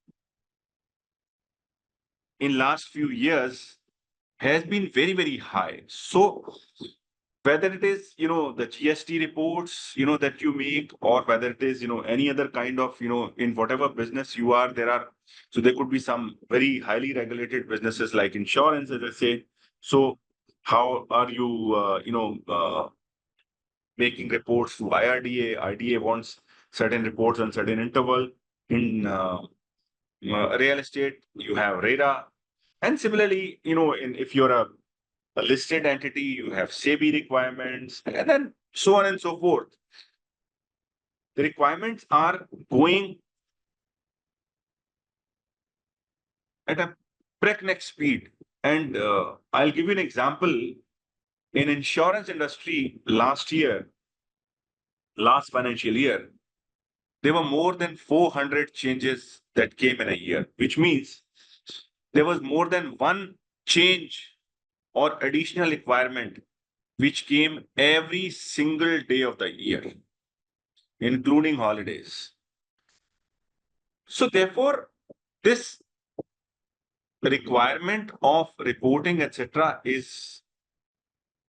in last few years has been very, very high. So whether it is, the GST reports, that you make, or whether it is, any other kind of, in whatever business you are, so there could be some very highly regulated businesses like insurance, as I say. So how are you, making reports to IRDA? IRDA wants certain reports on certain interval. In real estate, you have RERA. And similarly, if you're a listed entity, you have SEBI requirements, and then so on and so forth. The requirements are going at a breakneck speed. And I'll give you an example. In insurance industry last financial year, there were more than 400 changes that came in a year, which means there was more than one change or additional requirement which came every single day of the year, including holidays. So therefore, this requirement of reporting, etc., is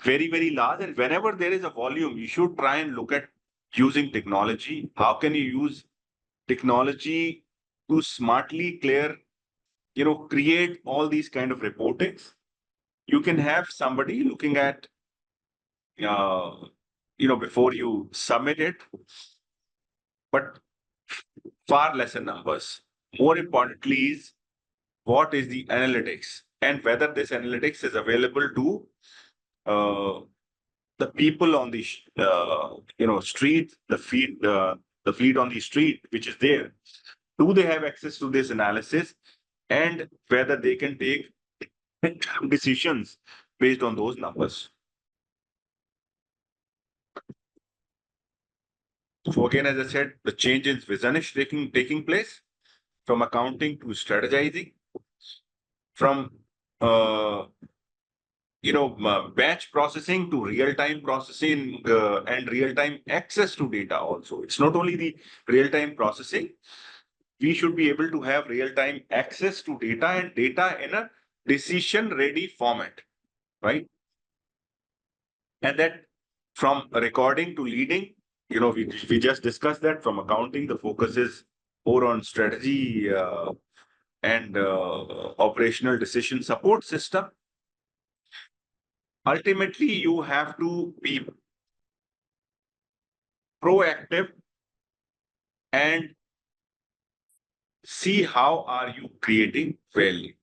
very, very large. And whenever there is a volume, you should try and look at using technology. How can you use technology to smartly create all these kind of reportings? You can have somebody looking at, before you submit it, but far lesser numbers. More importantly is what is the analytics and whether this analytics is available to the people on the street, the fleet on the street, which is there. Do they have access to this analysis, and whether they can take decisions based on those numbers? So again, as I said, the change in vision is taking place from accounting to strategizing, from batch processing to real-time processing and real-time access to data also. It's not only the real-time processing. We should be able to have real-time access to data and data in a decision-ready format, right? And that from recording to leading, we just discussed that. From accounting, the focus is more on strategy and operational decision support system. Ultimately, you have to be proactive and see how are you creating value.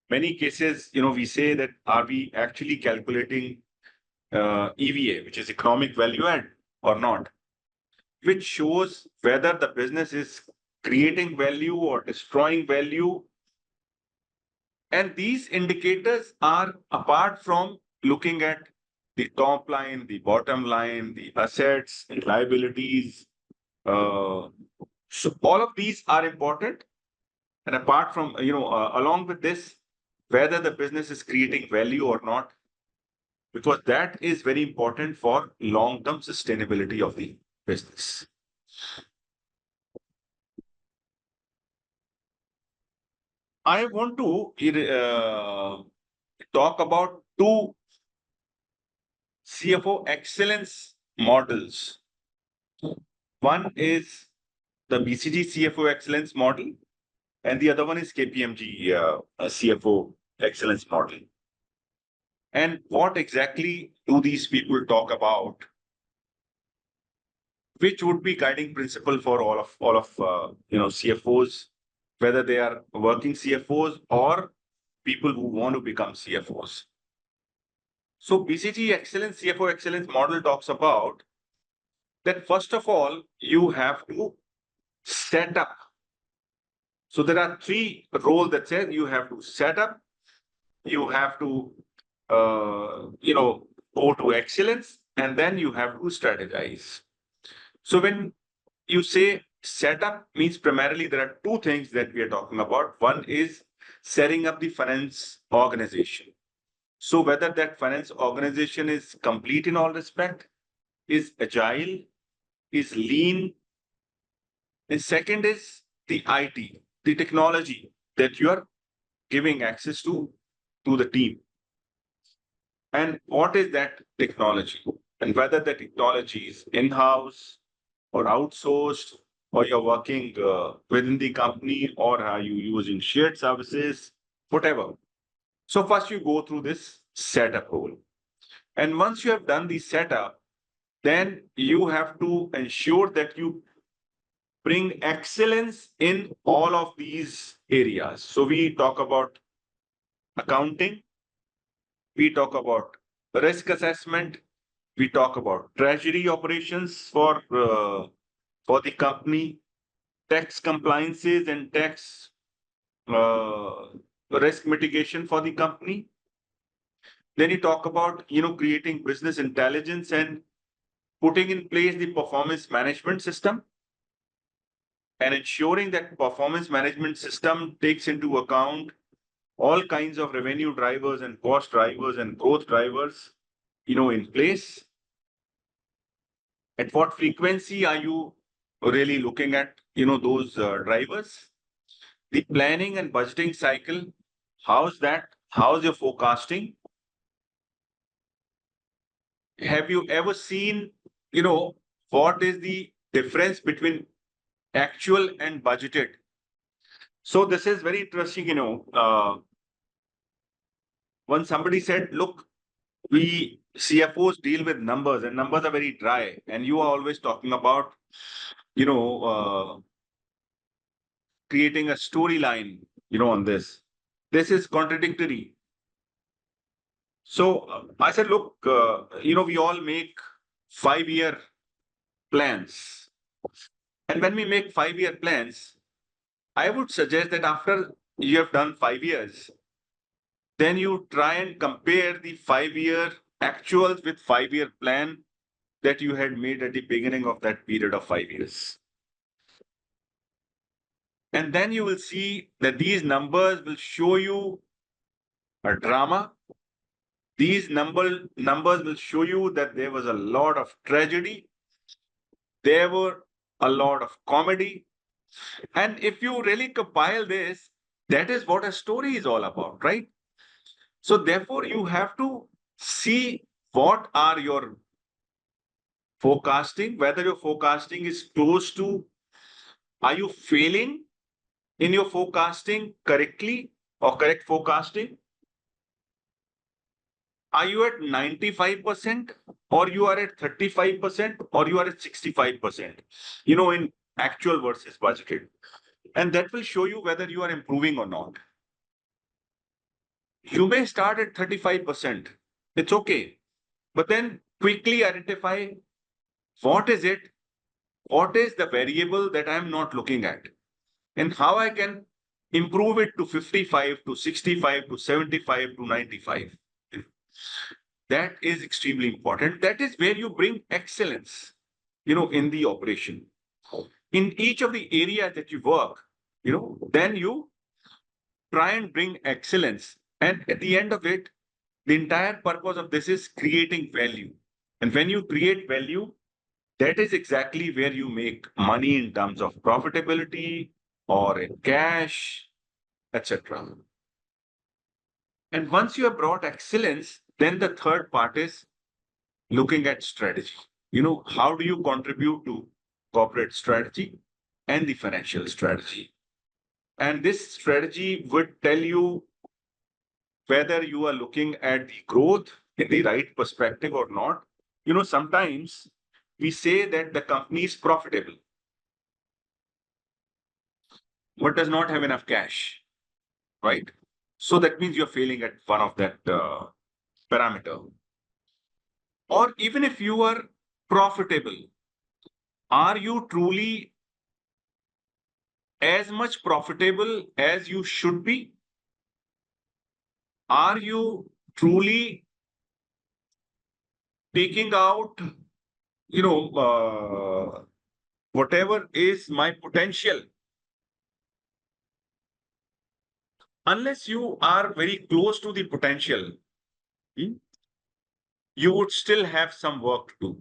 Many cases, we say that are we actually calculating EVA, which is economic value add, or not, which shows whether the business is creating value or destroying value. And these indicators are apart from looking at the top line, the bottom line, the assets and liabilities. So all of these are important. And apart from, along with this, whether the business is creating value or not, because that is very important for long-term sustainability of the business. I want to talk about two CFO excellence models. One is the BCG CFO excellence model, and the other one is KPMG CFO excellence model. And what exactly do these people talk about? Which would be guiding principle for all of CFOs, whether they are working CFOs or people who want to become CFOs. So BCG excellence, CFO excellence model talks about that first of all, you have to set up. So there are three roles that say you have to set up, you have to, go to excellence, and then you have to strategize. So when you say setup, means primarily there are two things that we are talking about. One is setting up the finance organization. So whether that finance organization is complete in all respect, is agile, is lean. And second is the IT, the technology that you are giving access to the team. And what is that technology? And whether the technology is in-house or outsourced, or you're working within the company, or are you using shared services, whatever. So first you go through this setup role. And once you have done the setup, then you have to ensure that you bring excellence in all of these areas. So we talk about accounting, we talk about risk assessment, we talk about treasury operations for the company, tax compliances and tax uh, risk mitigation for the company. Then you talk about creating business intelligence and putting in place the performance management system, and ensuring that performance management system takes into account all kinds of revenue drivers and cost drivers and growth drivers in place. At what frequency are you really looking at those drivers? The planning and budgeting cycle, how's that? How's your forecasting? Have you ever seen what is the difference between actual and budgeted? So this is very interesting. When somebody said, look, we CFOs deal with numbers and numbers are very dry, and you are always talking about creating a storyline on this. This is contradictory. So I said, look, we all make 5-year plans, and when we make 5-year plans, I would suggest that after you have done 5 years, then you try and compare the 5-year actuals with 5-year plan that you had made at the beginning of that period of 5 years. And then you will see that these numbers will show you a drama. These numbers will show you that there was a lot of tragedy. There were a lot of comedy. And if you really compile this, that is what a story is all about, right? So therefore, you have to see what are your forecasting, whether your forecasting is close to, are you failing in your forecasting correctly or correct forecasting? Are you at 95% or you are at 35% or you are at 65%, in actual versus budgeted? And that will show you whether you are improving or not. You may start at 35%. It's okay. But then quickly identify what is it? What is the variable that I'm not looking at? And how I can improve it to 55, to 65, to 75, to 95. That is extremely important. That is where you bring excellence, in the operation. In each of the areas that you work, then you try and bring excellence. And at the end of it, the entire purpose of this is creating value. And when you create value, that is exactly where you make money in terms of profitability or in cash, etc. And once you have brought excellence, then the third part is looking at strategy. How do you contribute to corporate strategy and the financial strategy? And this strategy would tell you whether you are looking at the growth in the right perspective or not. Sometimes we say that the company is profitable, but does not have enough cash, right? So that means you're failing at one of that parameter. Or even if you are profitable, are you truly as much profitable as you should be? Are you truly taking out, whatever is my potential? Unless you are very close to the potential, you would still have some work to do.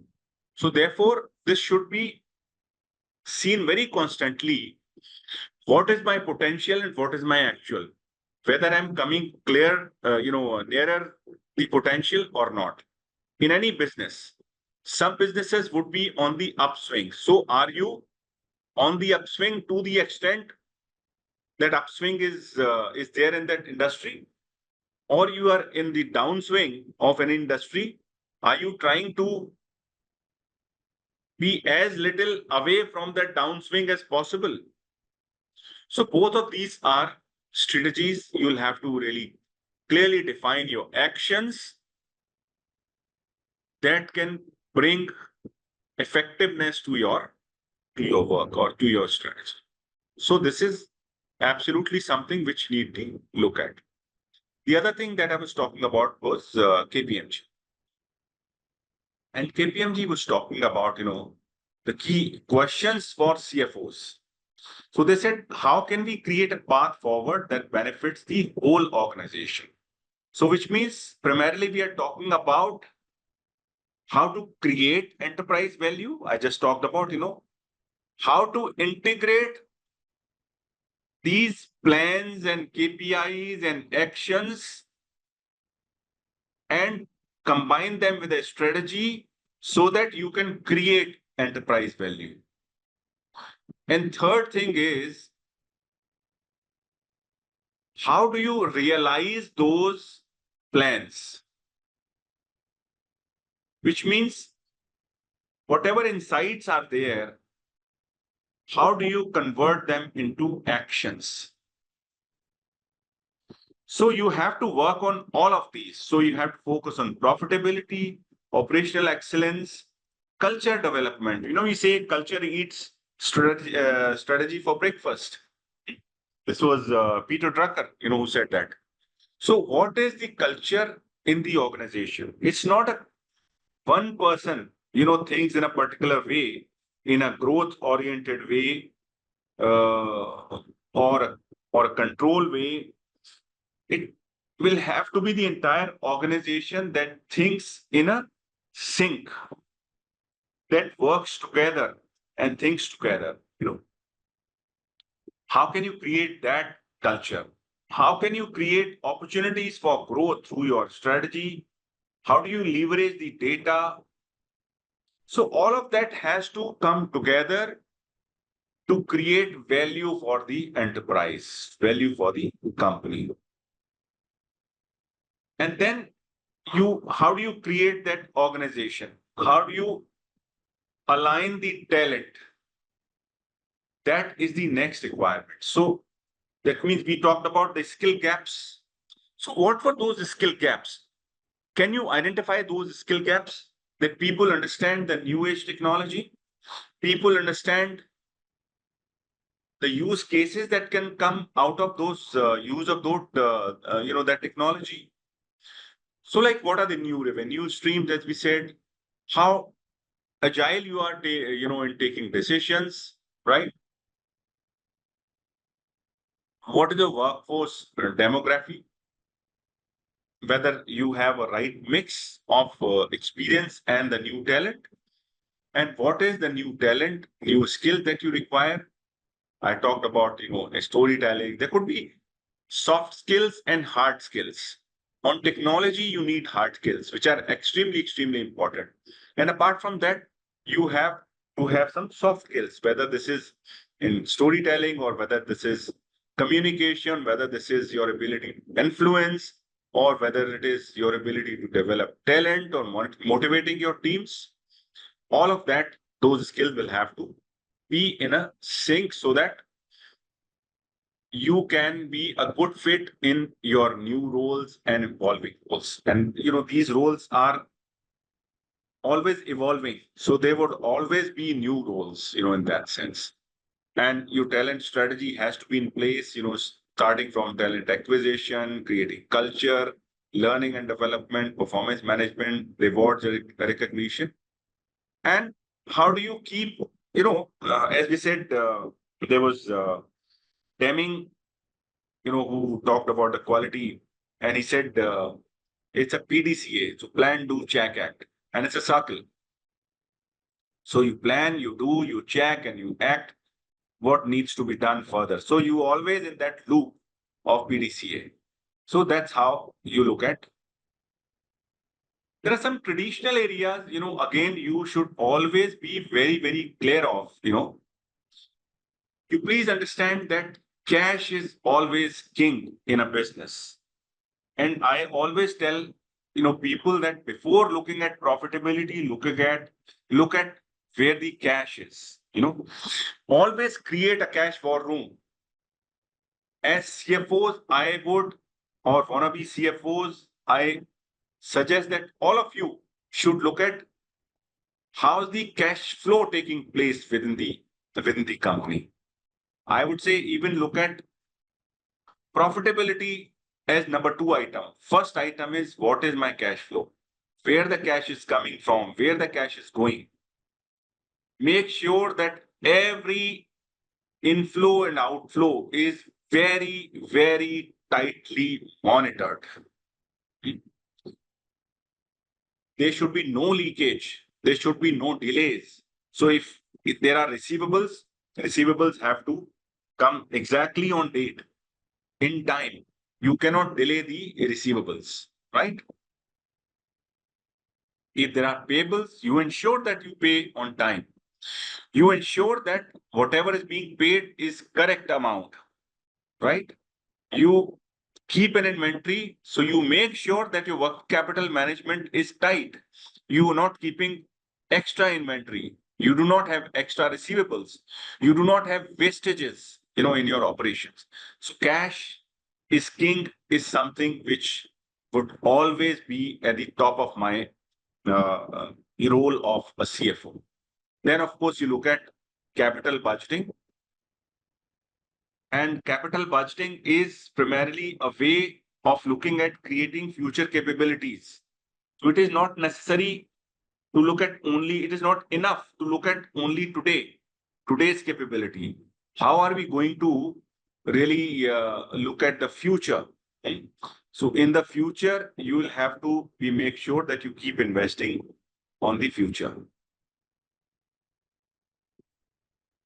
So therefore, this should be seen very constantly. What is my potential and what is my actual? whether I'm coming nearer the potential or not. In any business, some businesses would be on the upswing. So are you on the upswing to the extent that upswing is there in that industry? Or you are in the downswing of an industry? Are you trying to be as little away from that downswing as possible? So both of these are strategies. You'll have to really clearly define your actions that can bring effectiveness to your work or to your strategy. So this is absolutely something which need to look at. The other thing that I was talking about was KPMG. And KPMG was talking about, the key questions for CFOs. So they said, how can we create a path forward that benefits the whole organization? So which means primarily we are talking about how to create enterprise value. I just talked about, how to integrate these plans and KPIs and actions and combine them with a strategy so that you can create enterprise value. And third thing is, how do you realize those plans? Which means whatever insights are there, how do you convert them into actions? So you have to work on all of these. So you have to focus on profitability, operational excellence, culture development. We say culture eats strategy for breakfast. This was Peter Drucker, who said that. So what is the culture in the organization? It's not a one person, thinks in a particular way, in a growth-oriented way, or a control way. It will have to be the entire organization that thinks in a sync, that works together and thinks together. How can you create that culture? How can you create opportunities for growth through your strategy? How do you leverage the data? So all of that has to come together to create value for the enterprise, value for the company. And then how do you create that organization? How do you align the talent? That is the next requirement. So that means we talked about the skill gaps. So what were those skill gaps? Can you identify those skill gaps? That people understand the new age technology, people understand the use cases that can come out of those use of those that technology. So like, what are the new revenue streams, as we said? How agile you are in taking decisions, right? What is the workforce demography? Whether you have a right mix of experience and the new talent, and what is the new talent, new skill that you require? I talked about storytelling. There could be soft skills and hard skills. On technology, you need hard skills, which are extremely important. And apart from that, you have to have some soft skills, whether this is in storytelling or whether this is communication, whether this is your ability to influence, or whether it is your ability to develop talent or motivating your teams. All of that, those skills will have to be in a sync so that you can be a good fit in your new roles and evolving roles. And these roles are always evolving. So there would always be new roles, in that sense. And your talent strategy has to be in place, starting from talent acquisition, creating culture, learning and development, performance management, rewards recognition. And how do you keep, as we said, there was Deming, who talked about the quality, and he said it's a PDCA, so plan, do, check, act, and it's a circle. So you plan, you do, you check, and you act what needs to be done further. So you always in that loop. of PDCA. So that's how you look at. There are some traditional areas, again, you should always be very, very clear of, you please understand that cash is always king in a business. And I always tell, people that before looking at profitability, look at where the cash is, always create a cash war room. As CFOs, I would, or wannabe CFOs, I suggest that all of you should look at how's the cash flow taking place within the company. I would say even look at profitability as number two item. First item is what is my cash flow? Where the cash is coming from, where the cash is going. Make sure that every inflow and outflow is very, very tightly monitored. There should be no leakage. There should be no delays. So if there are receivables have to come exactly on date, in time. You cannot delay the receivables, right? If there are payables, you ensure that you pay on time. You ensure that whatever is being paid is correct amount, right? You keep an inventory, so you make sure that your working capital management is tight. You are not keeping extra inventory. You do not have extra receivables. You do not have wastages, in your operations. So cash is king is something which would always be at the top of my role of a CFO. Then, of course, you look at capital budgeting. And capital budgeting is primarily a way of looking at creating future capabilities. So it is not necessary to look at only, it is not enough to look at only today's capability. How are we going to really look at the future? So in the future, you will have to make sure that you keep investing on the future.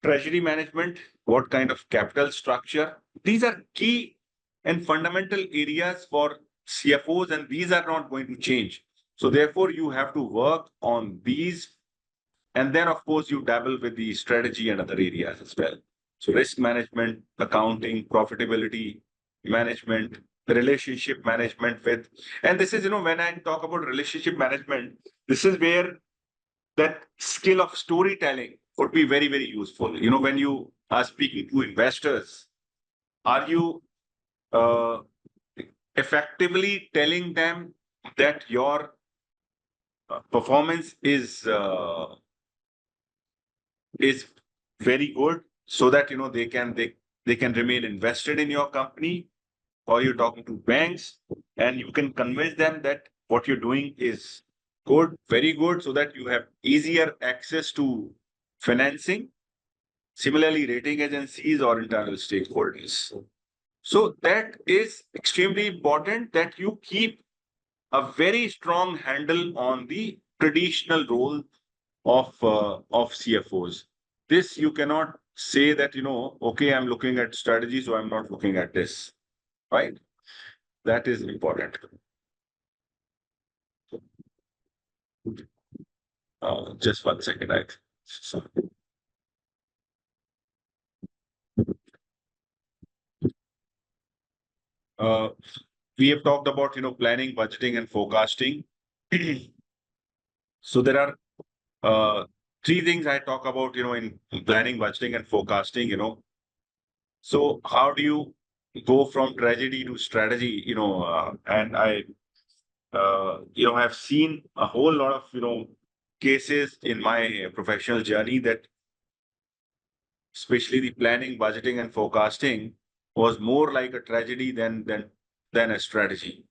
Treasury management, what kind of capital structure. These are key and fundamental areas for CFOs, and these are not going to change. So therefore, you have to work on these. And then, of course, you dabble with the strategy and other areas as well. So risk management, accounting, profitability management, relationship management with, and this is, when I talk about relationship management, this is where that skill of storytelling would be very, very useful. When you are speaking to investors, are you effectively telling them that your performance is very good, so that they can remain invested in your company? Or you're talking to banks and you can convince them that what you're doing is good, very good, so that you have easier access to financing. Similarly, rating agencies or internal stakeholders. So that is extremely important, that you keep a very strong handle on the traditional role of CFOs. This you cannot say that, okay, I'm looking at strategy, so I'm not looking at this, right? That is important. Just 1 second, sorry. We have talked about, planning, budgeting, and forecasting. So there are three things I talk about, in planning, budgeting, and forecasting. So how do you go from tragedy to strategy? And I, have seen a whole lot of, cases in my professional journey that, especially the planning, budgeting, and forecasting, was more like a tragedy than a strategy.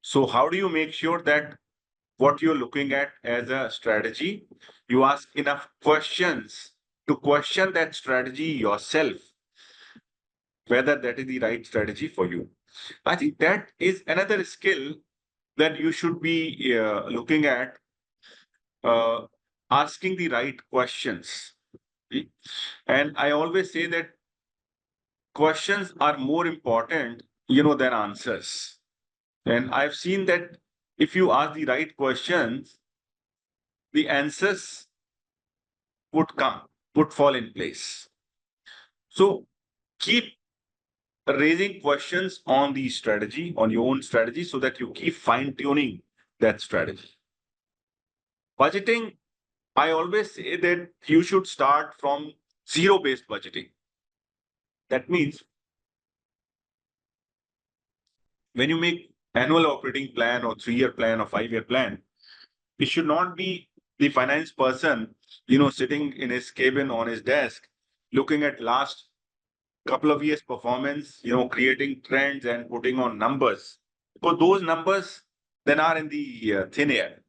So how do you make sure that what you're looking at as a strategy, you ask enough questions to question that strategy yourself, whether that is the right strategy for you? I think that is another skill that you should be looking at, asking the right questions. And I always say that questions are more important than answers. And I've seen that if you ask the right questions, the answers would come, would fall in place. So keep raising questions on the strategy, on your own strategy, so that you keep fine tuning that strategy. Budgeting, I always say that you should start from zero based budgeting. That means when you make annual operating plan or 3-year plan or 5-year plan, it should not be the finance person, sitting in his cabin on his desk, looking at last couple of years performance, creating trends and putting on numbers. Because those numbers then are in the thin air.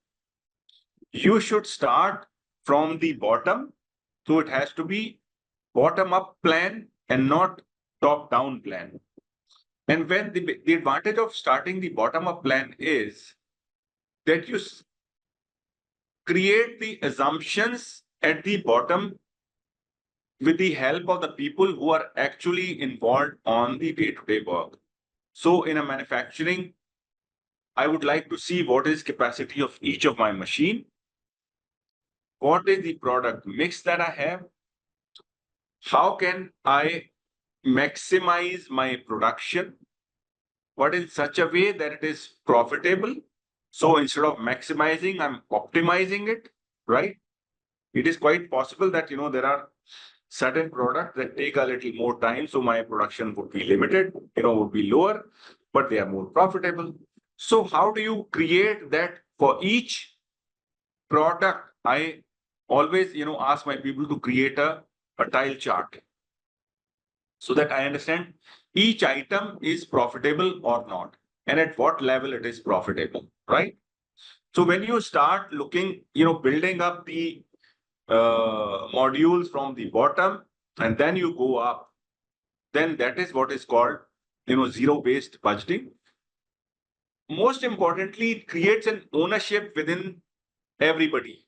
You should start from the bottom. So it has to be bottom up plan and not top down plan. And when the advantage of starting the bottom up plan is that you create the assumptions at the bottom with the help of the people who are actually involved on the day-to-day work. So in a manufacturing, I would like to see what is capacity of each of my machine, what is the product mix that I have, how can I maximize my production, but in such a way that it is profitable. So instead of maximizing, I'm optimizing it, right? It is quite possible that, there are certain products that take a little more time. So my production would be limited, would be lower, but they are more profitable. So how do you create that for each product? I always, ask my people to create a tile chart so that I understand each item is profitable or not, and at what level it is profitable, right? So when you start looking, building up the modules from the bottom and then you go up, then that is what is called, zero-based budgeting. Most importantly, it creates an ownership within everybody.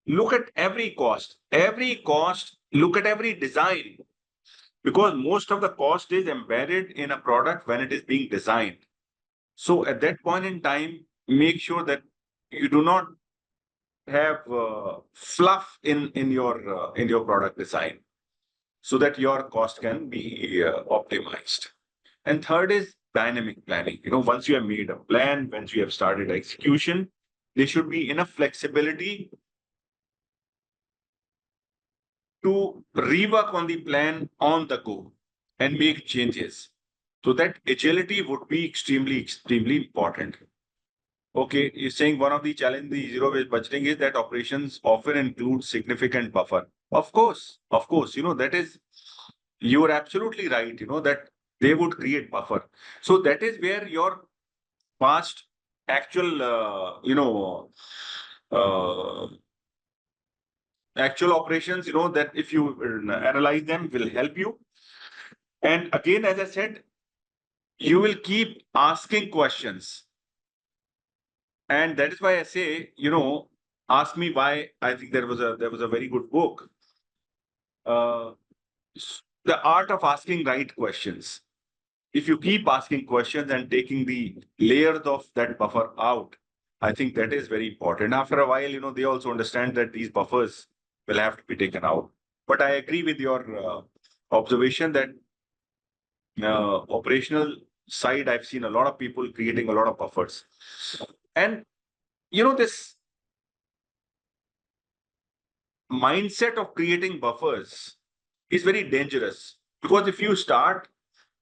Look at every cost, look at every design, because most of the cost is embedded in a product when it is being designed. So at that point in time, make sure that you do not have fluff in your product design, so that your cost can be optimized. And third is dynamic planning. Once you have made a plan, once you have started execution, there should be enough flexibility to rework on the plan on the go and make changes. So that agility would be extremely important. Okay, you're saying one of the challenge the zero-based budgeting is that operations often include significant buffer. Of course, that is, you are absolutely right, that they would create buffer. So that is where your past actual, actual operations, that if you analyze them will help you. And again, as I said, you will keep asking questions. And that is why I say, ask me why. I think there was a very good book. Uh, the art of asking right questions. If you keep asking questions and taking the layers of that buffer out, I think that is very important. After a while, they also understand that these buffers will have to be taken out. But I agree with your observation that operational side, I've seen a lot of people creating a lot of buffers. And, this mindset of creating buffers is very dangerous, because if you start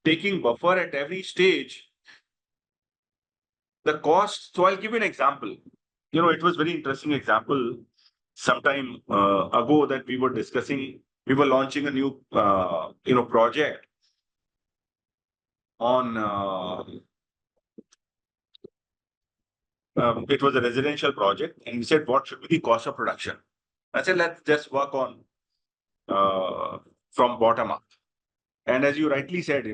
taking buffer at every stage, the cost. So I'll give you an example. It was very interesting example sometime ago that we were discussing. We were launching a new, project on. It was a residential project, and we said, what should be the cost of production? I said, let's just work on from bottom up. And as you rightly said,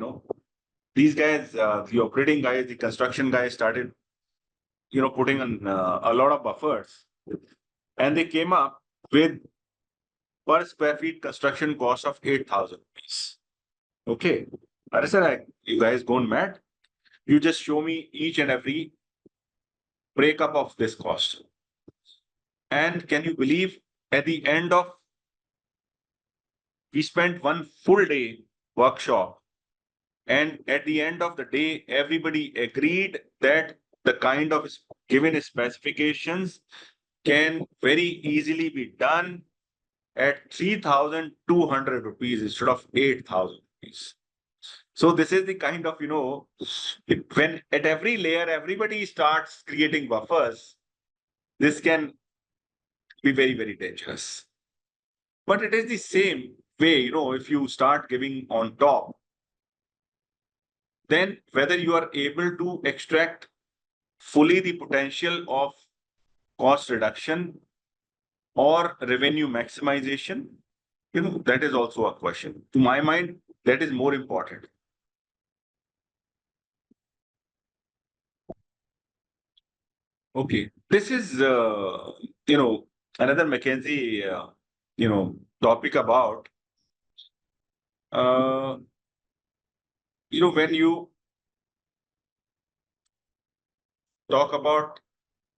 these guys, the operating guys, the construction guys started, putting on a lot of buffers, and they came up with per square feet construction cost of 8,000 rupees. Okay. Sir, you guys gone mad? You just show me each and every breakup of this cost. And can you believe at the end of, we spent one full day workshop, and at the end of the day, everybody agreed that the kind of given specifications can very easily be done at 3,200 rupees instead of 8,000 rupees. So this is the kind of, when at every layer, everybody starts creating buffers, this can be very, very dangerous. But it is the same way, if you start giving on top, then whether you are able to extract fully the potential of cost reduction or revenue maximization, that is also a question. To my mind, that is more important. Okay, this is another McKinsey topic about when you talk about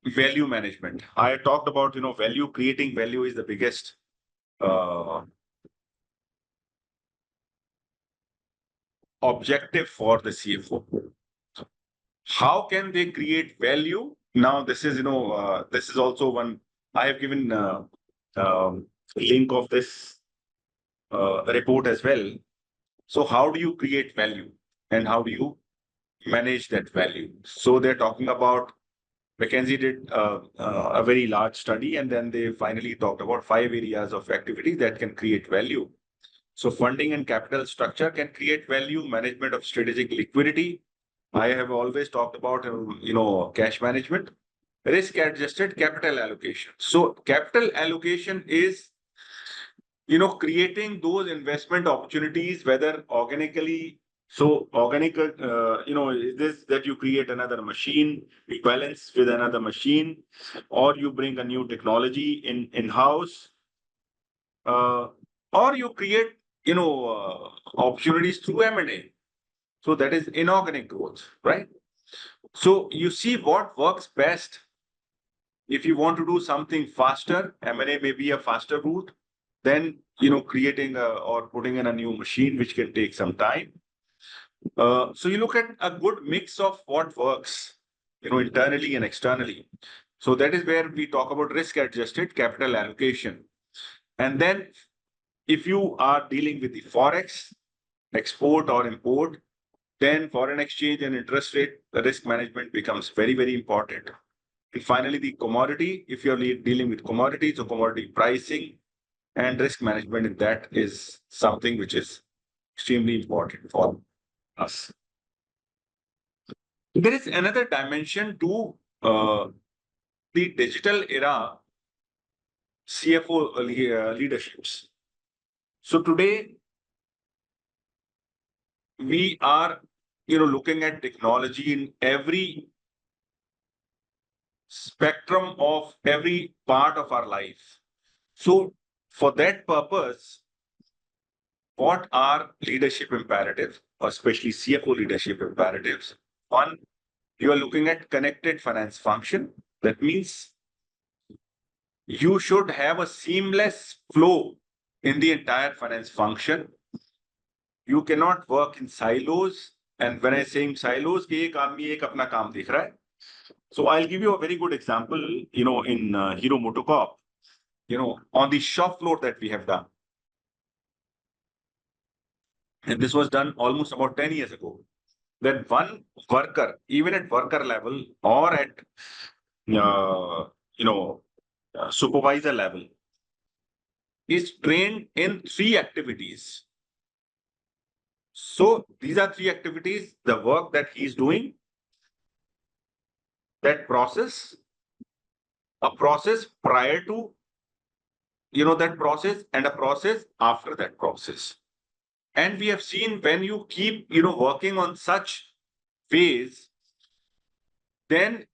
value management. I talked about value, creating value is the biggest objective for the CFO. How can they create value? Now, this is this is also one I have given link of this report as well. So, how do you create value, and how do you manage that value? So, they're talking about McKinsey did a very large study, and then they finally talked about 5 areas of activity that can create value. So funding and capital structure can create value, management of strategic liquidity. I have always talked about, cash management, risk adjusted capital allocation. So capital allocation is, creating those investment opportunities, whether organically. So organic, is this that you create another machine, you balance with another machine, or you bring a new technology in-house, or you create, opportunities through M&A. So that is inorganic growth, right? So you see what works best. If you want to do something faster, M&A may be a faster route than, creating or putting in a new machine, which can take some time. So you look at a good mix of what works, internally and externally. So that is where we talk about risk adjusted capital allocation. And then if you are dealing with the Forex, export or import, then foreign exchange and interest rate risk management becomes very, very important. And finally, the commodity, if you're dealing with commodities or commodity pricing and risk management, in that is something which is extremely important for us. There is another dimension to the digital era CFO leaderships. So today we are, looking at technology in every spectrum of every part of our life. So for that purpose, what are leadership imperatives, especially CFO leadership imperatives? One, you are looking at connected finance function. That means you should have a seamless flow in the entire finance function. You cannot work in silos. And when I say in silos, कि एक आदमी एक अपना काम देख रहा है. So I'll give you a very good example, in Hero Motocorp, on the shop floor that we have done. And this was done almost about 10 years ago. That one worker, even at worker level or at, supervisor level, is trained in 3 activities. So these are 3 activities: the work that he's doing, that process, a process prior to, that process, and a process after that process. And we have seen when you keep, working on such phase, then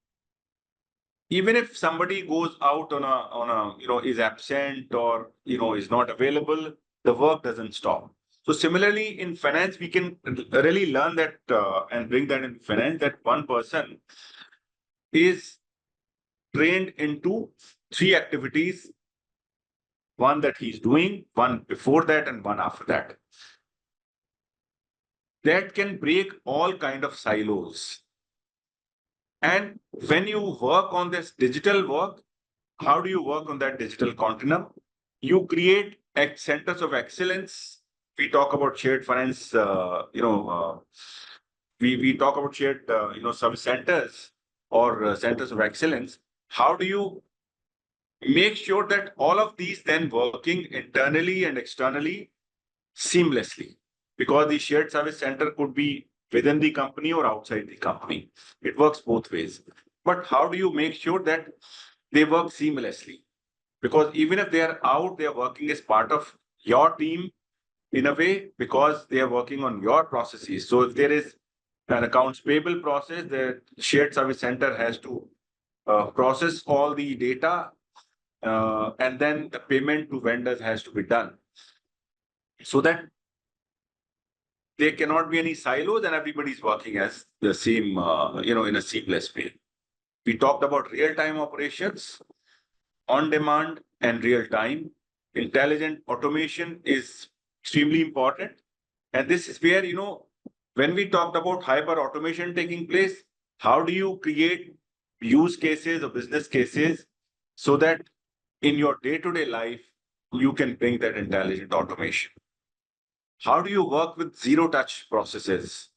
even if somebody goes out on a, is absent or, is not available, the work doesn't stop. So similarly, in finance, we can really learn that and bring that in finance, that one person is trained into three activities, one that he's doing, one before that, and one after that. That can break all kind of silos. And when you work on this digital work, how do you work on that digital continuum? You create centers of excellence. We talk about shared finance, we talk about shared, service centers or centers of excellence. How do you make sure that all of these then working internally and externally seamlessly? Because the shared service center could be within the company or outside the company. It works both ways. But how do you make sure that they work seamlessly? Because even if they are out, they are working as part of your team in a way, because they are working on your processes. So if there is an accounts payable process, the shared service center has to process all the data, and then the payment to vendors has to be done, so that there cannot be any silos and everybody's working as the same, in a seamless way. We talked about real-time operations, on demand and real time. Intelligent automation is extremely important. And this is where, when we talked about hyper automation taking place, how do you create use cases or business cases so that in your day-to-day life, you can bring that intelligent automation? How do you work with zero touch processes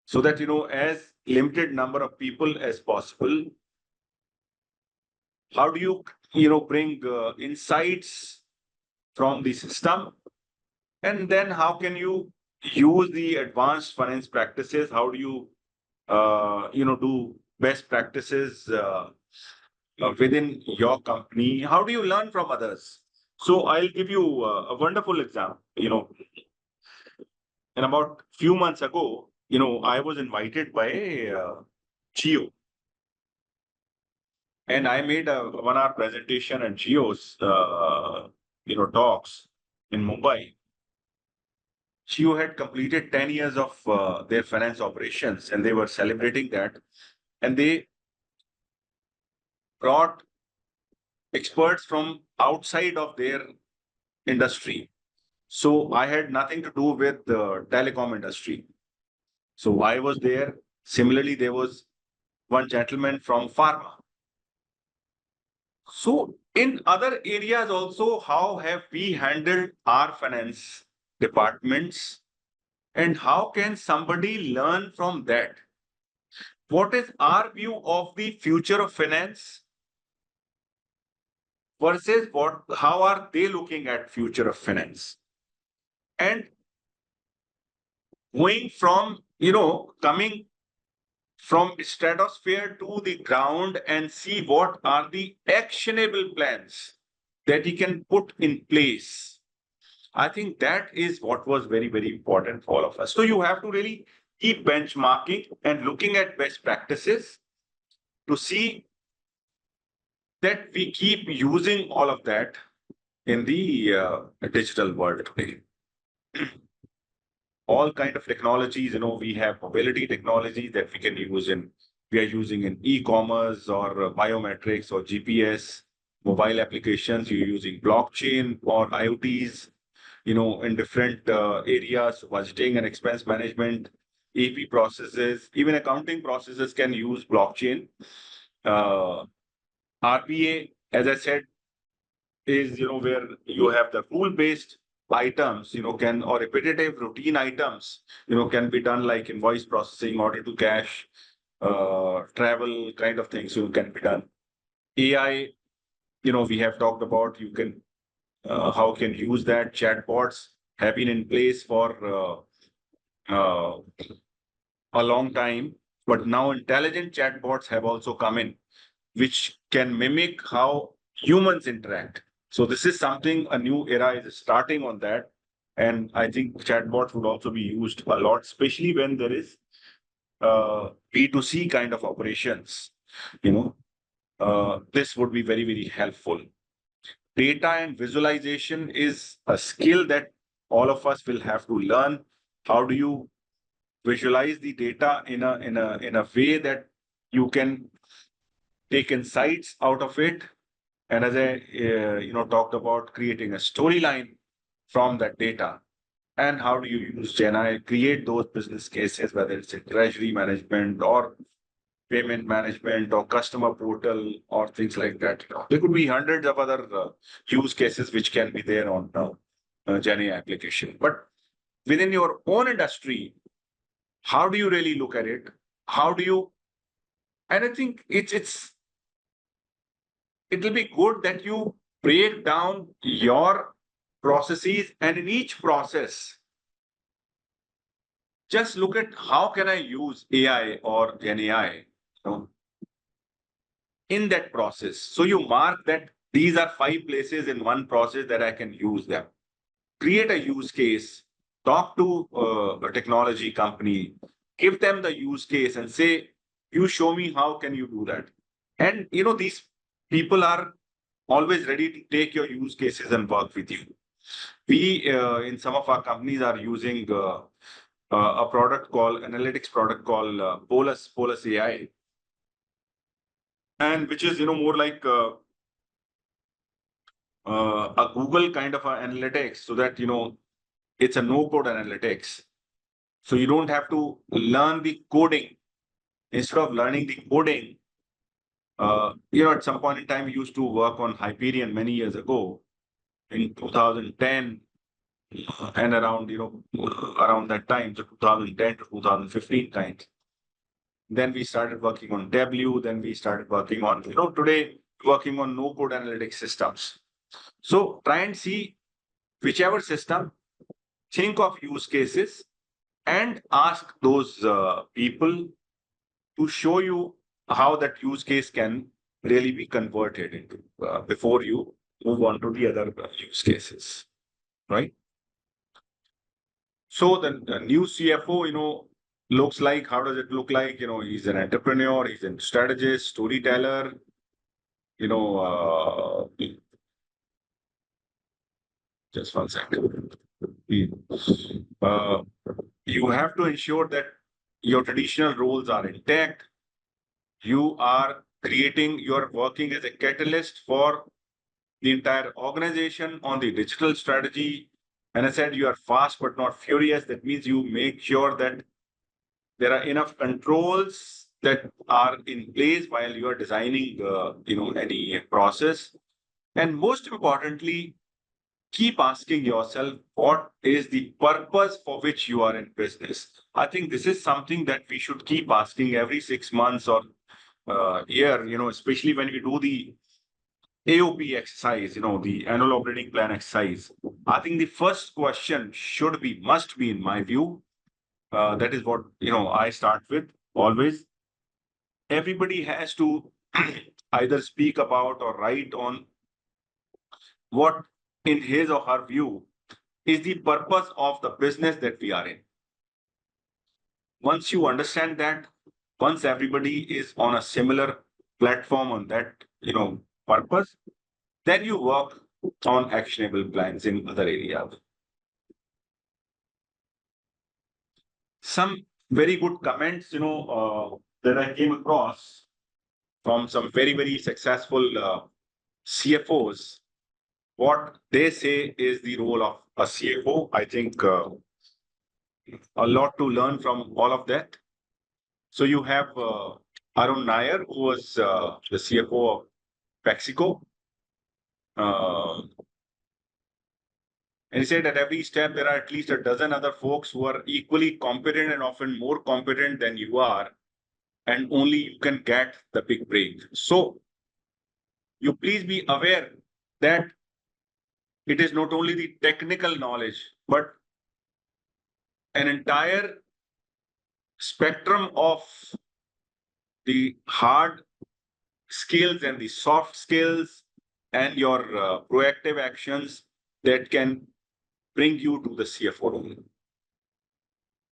so that, as limited number of people as possible? How do you, bring insights from the system? And then how can you use the advanced finance practices? How do you, do best practices within your company? How do you learn from others? So I'll give you a wonderful example. And about few months ago, I was invited by Geo, and I made a 1 hour presentation at Geo's, talks in Mumbai. Geo had completed 10 years of their finance operations, and they were celebrating that. And they brought experts from outside of their industry. So I had nothing to do with the telecom industry. So I was there. Similarly, there was one gentleman from pharma. So in other areas also, how have we handled our finance departments, and how can somebody learn from that? What is our view of the future of finance versus how are they looking at future of finance? And going from, coming from stratosphere to the ground and see what are the actionable plans that he can put in place. I think that is what was very, very important for all of us. So you have to really keep benchmarking and looking at best practices to see that we keep using all of that in the digital world today. All kind of technologies, we have mobility technology that we are using in e-commerce or biometrics or GPS, mobile applications. You're using blockchain or IoTs, in different areas, budgeting and expense management, AP processes, even accounting processes can use blockchain. RPA, as I said, is, where you have the rule-based items, or repetitive routine items, can be done like invoice processing, order to cash, travel kind of things, can be done. AI, we have talked about, how can use that. Chatbots have been in place for a long time, but now intelligent chatbots have also come in, which can mimic how humans interact. So this is something, a new era is starting on that. And I think chatbots would also be used a lot, especially when there is B2C kind of operations. This would be very, very helpful. Data and visualization is a skill that all of us will have to learn how do you visualize the data in a way that you can take insights out of it. And as I talked about creating a storyline from that data, and how do you use GenAI, create those business cases, whether it's in treasury management or payment management or customer portal or things like that. There could be hundreds of other use cases which can be there on GenAI application. But within your own industry, how do you really look at it? How do you? And I think it will be good that you break down your processes, and in each process, just look at how can I use AI or GenAI in that process. So you mark that these are 5 places in one process that I can use them. Create a use case, talk to a technology company, give them the use case and say, you show me how can you do that. And these people are always ready to take your use cases and work with you. We in some of our companies are using a product called analytics product called Polus AI, and which is more like a Google kind of analytics, so that it's a no-code analytics. So you don't have to learn the coding. Instead of learning the coding, at some point in time, we used to work on Hyperion many years ago in 2010 and around that time, so 2010 to 2015 times. Then we started working on W. Then we started working on, today working on no-code analytics systems. So try and see whichever system, think of use cases and ask those people to show you how that use case can really be converted into before you move on to the other use cases, right? So the new CFO, looks like, how does it look like? He's an entrepreneur, he's a strategist, storyteller, just 1 second. You have to ensure that your traditional roles are intact. You are working as a catalyst for the entire organization on the digital strategy. And I said you are fast but not furious. That means you make sure that there are enough controls that are in place while you are designing, any process. And most importantly, keep asking yourself, what is the purpose for which you are in business? I think this is something that we should keep asking every 6 months or year, especially when we do the AOP exercise, the annual operating plan exercise. I think the first question must be, in my view, that is what, I start with always. Everybody has to either speak about or write on what, in his or her view, is the purpose of the business that we are in. Once you understand that, once everybody is on a similar platform on that, purpose, then you work on actionable plans in other areas. Some very good comments, that I came across from some very, very successful CFOs. What they say is the role of a CFO. I think a lot to learn from all of that. So you have Arun Nair, who was the CFO of Mexico. And he said at every step, there are at least a dozen other folks who are equally competent and often more competent than you are, and only you can get the big break. So you please be aware that it is not only the technical knowledge, but an entire spectrum of the hard skills and the soft skills and your proactive actions that can bring you to the CFO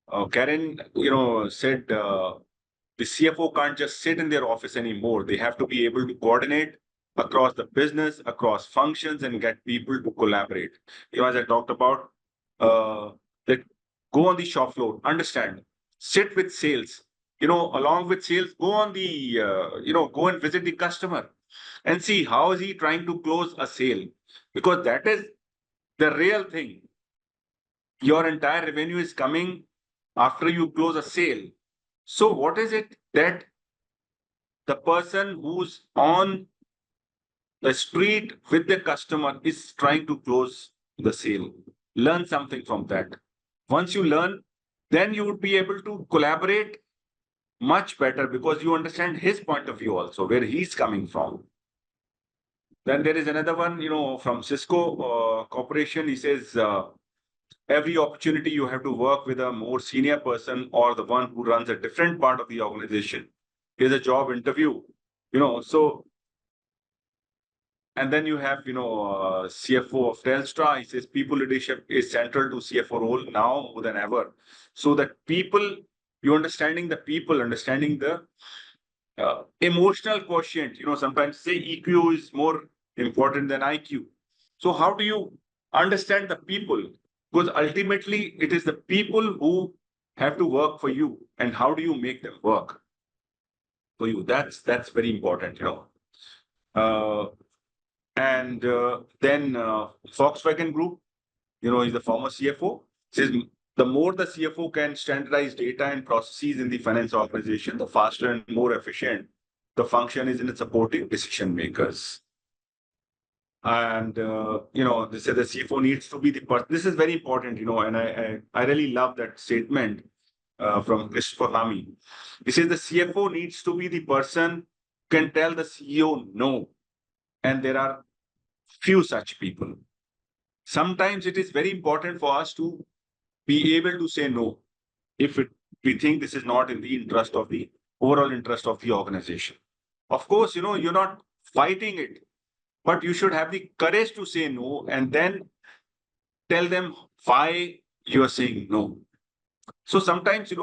role. Karen, said the CFO can't just sit in their office anymore. They have to be able to coordinate across the business, across functions, and get people to collaborate. As I talked about, that go on the shop floor, understand, sit with sales, along with sales, go on the, go and visit the customer and see how is he trying to close a sale, because that is the real thing. Your entire revenue is coming after you close a sale. So what is it that the person who's on the street with the customer is trying to close the sale? Learn something from that. Once you learn, then you would be able to collaborate much better because you understand his point of view also, where he's coming from. Then there is another one, from Cisco Corporation. He says, every opportunity you have to work with a more senior person or the one who runs a different part of the organization is a job interview, so. And then you have, CFO of Telstra. He says people leadership is central to CFO role now more than ever. So that people, you understanding the people, understanding the emotional quotient, sometimes say EQ is more important than IQ. So how do you understand the people? Because ultimately it is the people who have to work for you, and how do you make them work for you? That's very important, and then Volkswagen Group, is the former CFO, says the more the CFO can standardize data and processes in the finance organization, the faster and more efficient the function is in supporting decision makers. And, they say the CFO needs to be the person. This is very important, and I really love that statement from Christopher Hami. He says the CFO needs to be the person who can tell the CEO no. And there are few such people. Sometimes it is very important for us to be able to say no if we think this is not in the interest of the overall interest of the organization. Of course, you're not fighting it, but you should have the courage to say no and then tell them why you are saying no. So sometimes,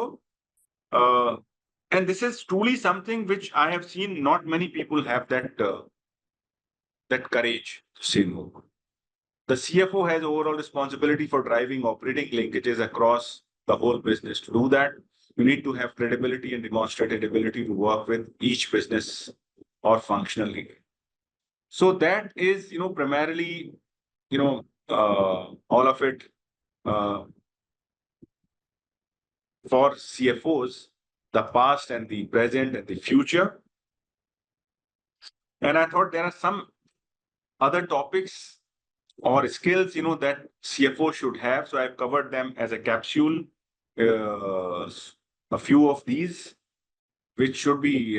and this is truly something which I have seen not many people have that courage to say no. The CFO has overall responsibility for driving operating linkages across the whole business. To do that, you need to have credibility and demonstrated ability to work with each business or functional leader. So that is, primarily, all of it for CFOs, the past and the present and the future. And I thought there are some other topics or skills, that CFO should have. So I've covered them as a capsule, a few of these, which should be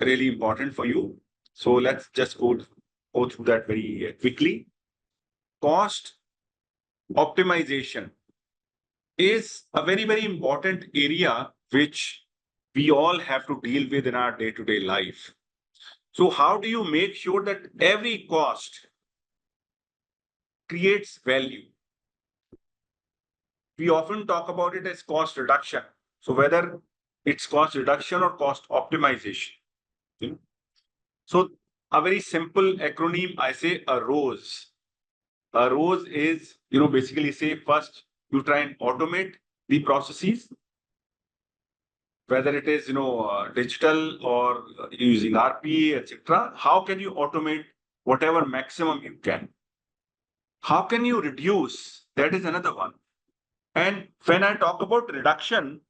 really important for you. So let's just go through that very quickly. Cost optimization is a very, very important area which we all have to deal with in our day-to-day life. So how do you make sure that every cost creates value? We often talk about it as cost reduction. So whether it's cost reduction or cost optimization. So a very simple acronym, I say a ROSE. A ROSE is, basically say first you try and automate the processes, whether it is, digital or using RPA, etc. How can you automate whatever maximum you can? How can you reduce? That is another one. And when I talk about reduction,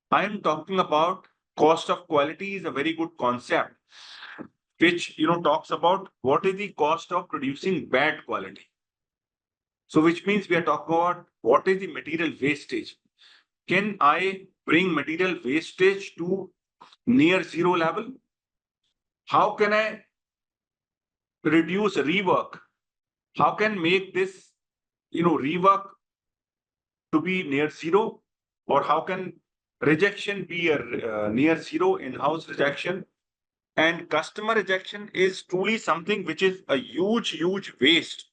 I am talking about cost of quality is a very good concept, which, talks about what is the cost of producing bad quality. So which means we are talking about what is the material wastage. Can I bring material wastage to near zero level? How can I reduce rework? How can make this, rework to be near zero? Or how can rejection be a near zero in-house rejection? And customer rejection is truly something which is a huge, huge waste.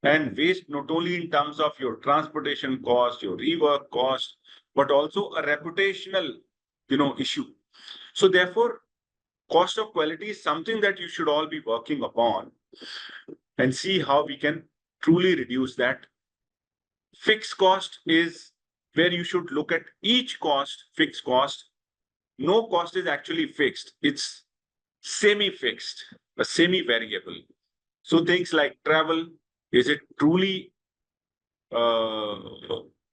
And waste not only in terms of your transportation cost, your rework cost, but also a reputational, issue. So therefore, cost of quality is something that you should all be working upon and see how we can truly reduce that. fixed cost is where you should look at each cost, fixed cost. No cost is actually fixed. It's semi-fixed, a semi-variable. So things like travel, is it truly uh,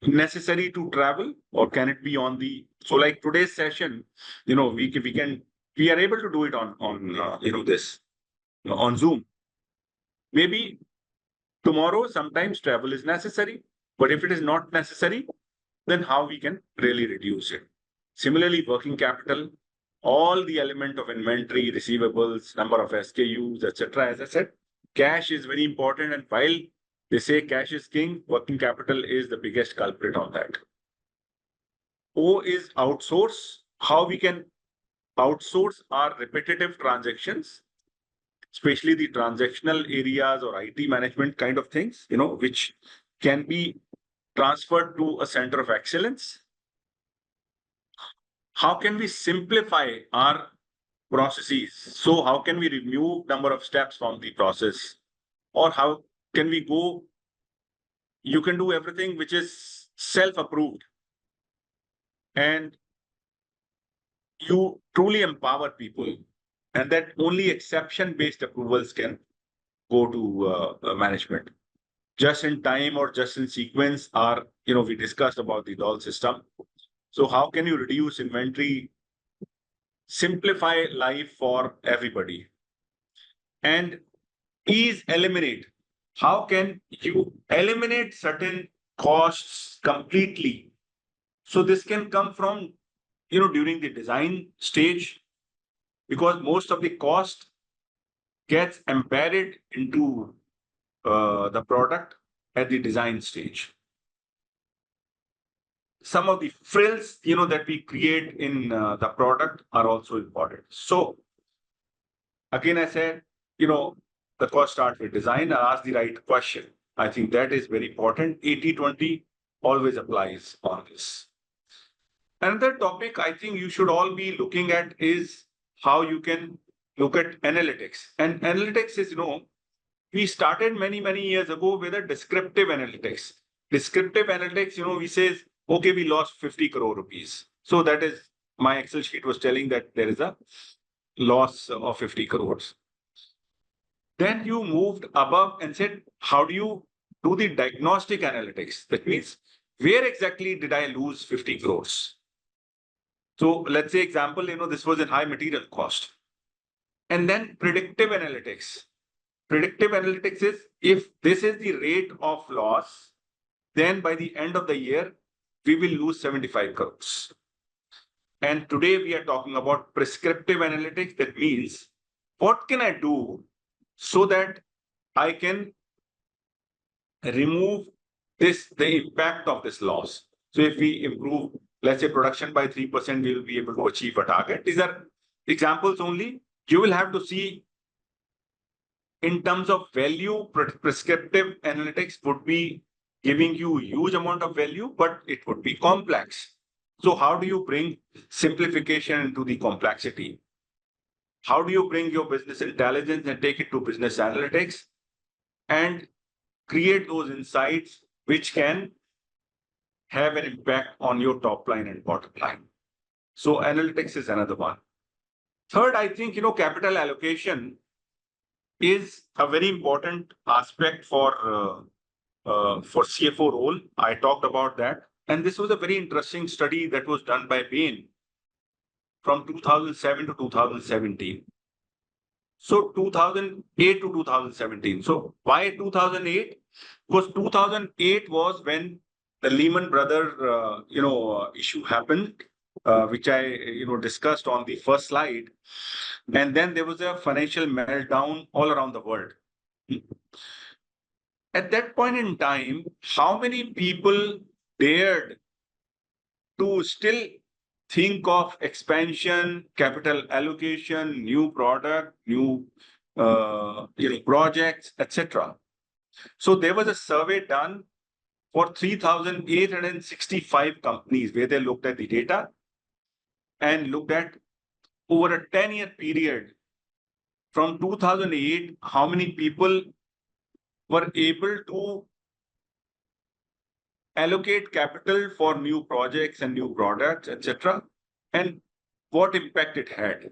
necessary to travel, or can it be on the, so like today's session, we are able to do it on this on Zoom. Maybe tomorrow sometimes travel is necessary, but if it is not necessary, then how we can really reduce it. Similarly, working capital, all the element of inventory, receivables, number of SKUs, etc. As I said, cash is very important, and while they say cash is king, working capital is the biggest culprit on that. O is outsource. How we can outsource our repetitive transactions, especially the transactional areas or IT management kind of things, which can be transferred to a center of excellence. How can we simplify our processes? So how can we remove number of steps from the process? Or how can we go, you can do everything which is self-approved, and you truly empower people, and that only exception-based approvals can go to management. Just in time or just in sequence are, we discussed about the doll system. So how can you reduce inventory, simplify life for everybody? And ease eliminate. How can you eliminate certain costs completely? So this can come from, during the design stage, because most of the cost gets embedded into the product at the design stage. Some of the frills, that we create in the product are also important. So again, I said, the cost starts with design. I ask the right question. I think that is very important. 80-20 always applies on this. Another topic I think you should all be looking at is how you can look at analytics. And analytics is, we started many, many years ago with a descriptive analytics. Descriptive analytics, we say, okay, we lost 50 crore rupees. So that is, my Excel sheet was telling that there is a loss of 50 crores. Then you moved above and said, how do you do the diagnostic analytics? That means, where exactly did I lose 50 crores? So let's say example, this was in high material cost. And then predictive analytics. Predictive analytics is, if this is the rate of loss, then by the end of the year, we will lose 75 crores. And today we are talking about prescriptive analytics. That means, what can I do so that I can remove the impact of this loss? So if we improve, let's say, production by 3%, we will be able to achieve a target. These are examples only. You will have to see in terms of value, prescriptive analytics would be giving you huge amount of value, but it would be complex. So how do you bring simplification into the complexity? How do you bring your business intelligence and take it to business analytics and create those insights which can have an impact on your top line and bottom line? So analytics is another one. Third, I think, capital allocation is a very important aspect for CFO role. I talked about that. And this was a very interesting study that was done by Bain from 2007 to 2017. So 2008 to 2017. So why 2008? Because 2008 was when the Lehman Brothers, issue happened, which I, discussed on the first slide. And then there was a financial meltdown all around the world. At that point in time, how many people dared to still think of expansion, capital allocation, new product, new projects, etc.? So there was a survey done for 3,865 companies where they looked at the data and looked at over a 10-year period from 2008, how many people were able to allocate capital for new projects and new products, etc., and what impact it had.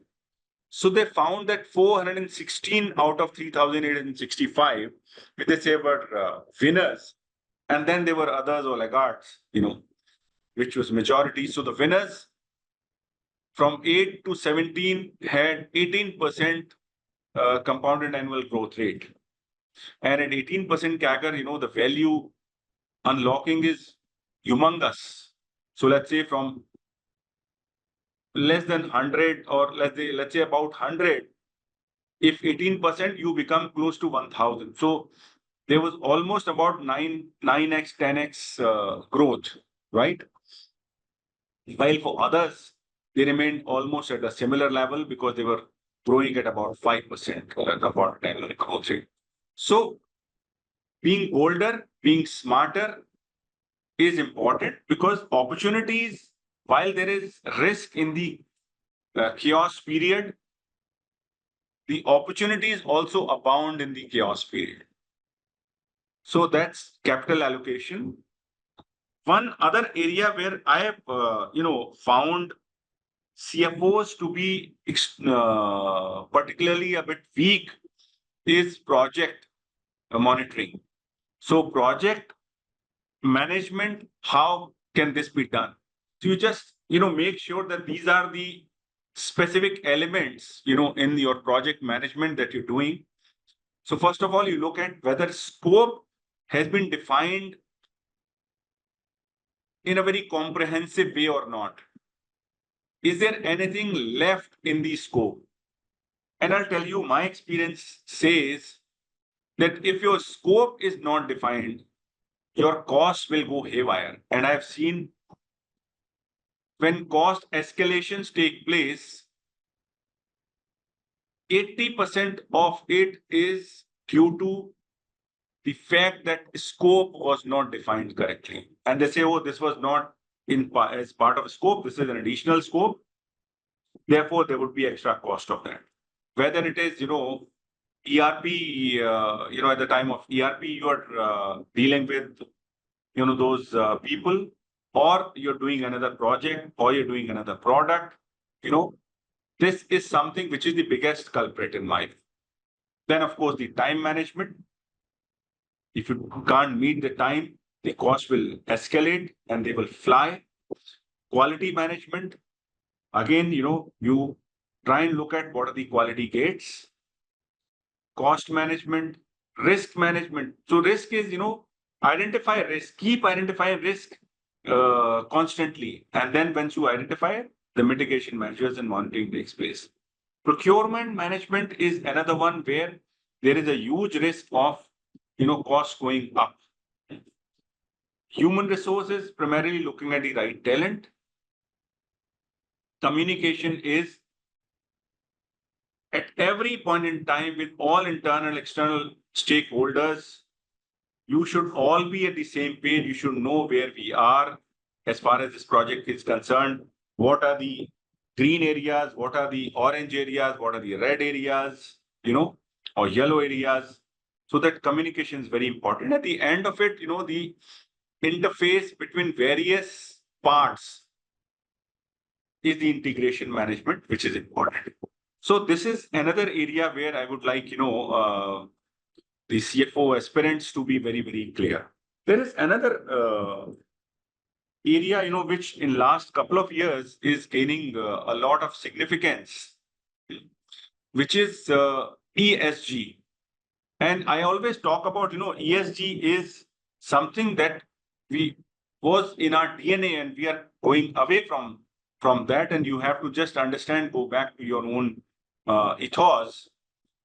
So they found that 416 out of 3,865, which they say were winners, and then there were others or laggards, which was majority. So the winners from 8 to 17 had 18% compounded annual growth rate. And at 18% CAGR, the value unlocking is humongous. So let's say from less than 100 or let's say about 100, if 18%, you become close to 1,000. So there was almost about 9x, 10x growth, right? While for others, they remained almost at a similar level because they were growing at about 5% about annual growth rate. So being bolder, being smarter is important because opportunities, while there is risk in the chaos period, the opportunities also abound in the chaos period. So that's capital allocation. One other area where I have, found CFOs to be particularly a bit weak is project monitoring. So project management, how can this be done? So you just, make sure that these are the specific elements, in your project management that you're doing. So first of all, you look at whether scope has been defined in a very comprehensive way or not. Is there anything left in the scope? And I'll tell you, my experience says that if your scope is not defined, your costs will go haywire. And I've seen when cost escalations take place, 80% of it is due to the fact that scope was not defined correctly. And they say, oh, this was not as part of scope, this is an additional scope. Therefore, there would be extra cost of that. Whether it is, ERP, at the time of ERP, you are dealing with, those people, or you're doing another project, or you're doing another product, this is something which is the biggest culprit in life. Then, of course, the time management. If you can't meet the time, the cost will escalate and they will fly. Quality management. Again, you try and look at what are the quality gates. Cost management, risk management. So risk is, identify risk, keep identifying risk constantly. And then once you identify it, the mitigation measures and monitoring takes place. Procurement management is another one where there is a huge risk of, costs going up. Human resources, primarily looking at the right talent. Communication is at every point in time with all internal, external stakeholders. You should all be at the same page. You should know where we are as far as this project is concerned. What are the green areas? What are the orange areas? What are the red areas? Or yellow areas. So that communication is very important. At the end of it, the interface between various parts is the integration management, which is important. So this is another area where I would like, the CFO aspirants to be very, very clear. There is another area, which in last couple of years is gaining a lot of significance, which is ESG. And I always talk about, ESG is something that we was in our DNA and we are going away from that. And you have to just understand, go back to your own ethos.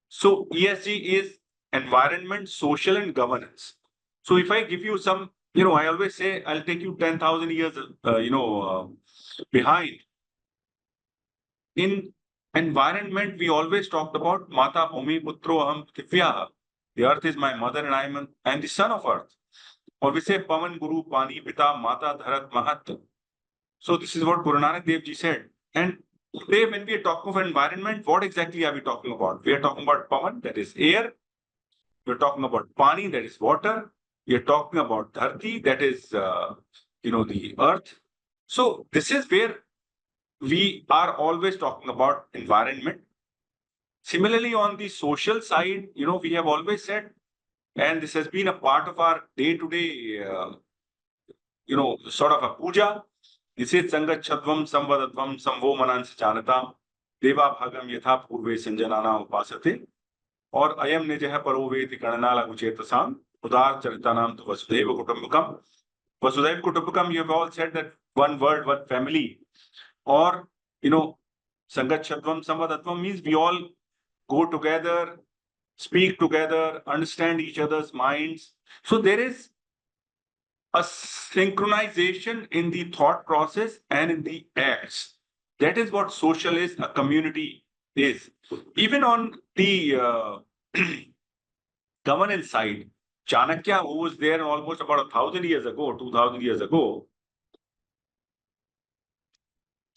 So ESG is environment, social, and governance. So if I give you some, I always say I'll take you 10,000 years, behind. In environment, we always talked about Mata Bhumi Putro Aham Prithvyaha. The earth is my mother and I am the son of earth. Or we say Pavan Guru Pani Pita Mata Dharat Mahat. So this is what Guru Nanak Dev Ji said. And today, when we are talking of environment, what exactly are we talking about? We are talking about Pavan, that is air. We're talking about Pani, that is water. We are talking about Dharti, that is, the earth. So this is where we are always talking about environment. Similarly, on the social side, we have always said, and this has been a part of our day-to-day, sort of a puja. Nisit sangat chadvam samvadadvam samvo manansa janata deva bhagam yatha purve sanjanana upasate और अयम निजः परो वेति गणना लघुचेतसाम उदार चरितानाम तो वसुधैव कुटुंबकम. Vasudhaiva Kutumbakam, you have all said that one word, one family, or Sangat Shabdvam Samvadatvam means we all go together, speak together, understand each other's minds. So there is a synchronization in the thought process and in the acts. That is what social is, a community is. Even on the governance side, Chanakya, who was there almost about 1,000 years ago, 2,000 years ago,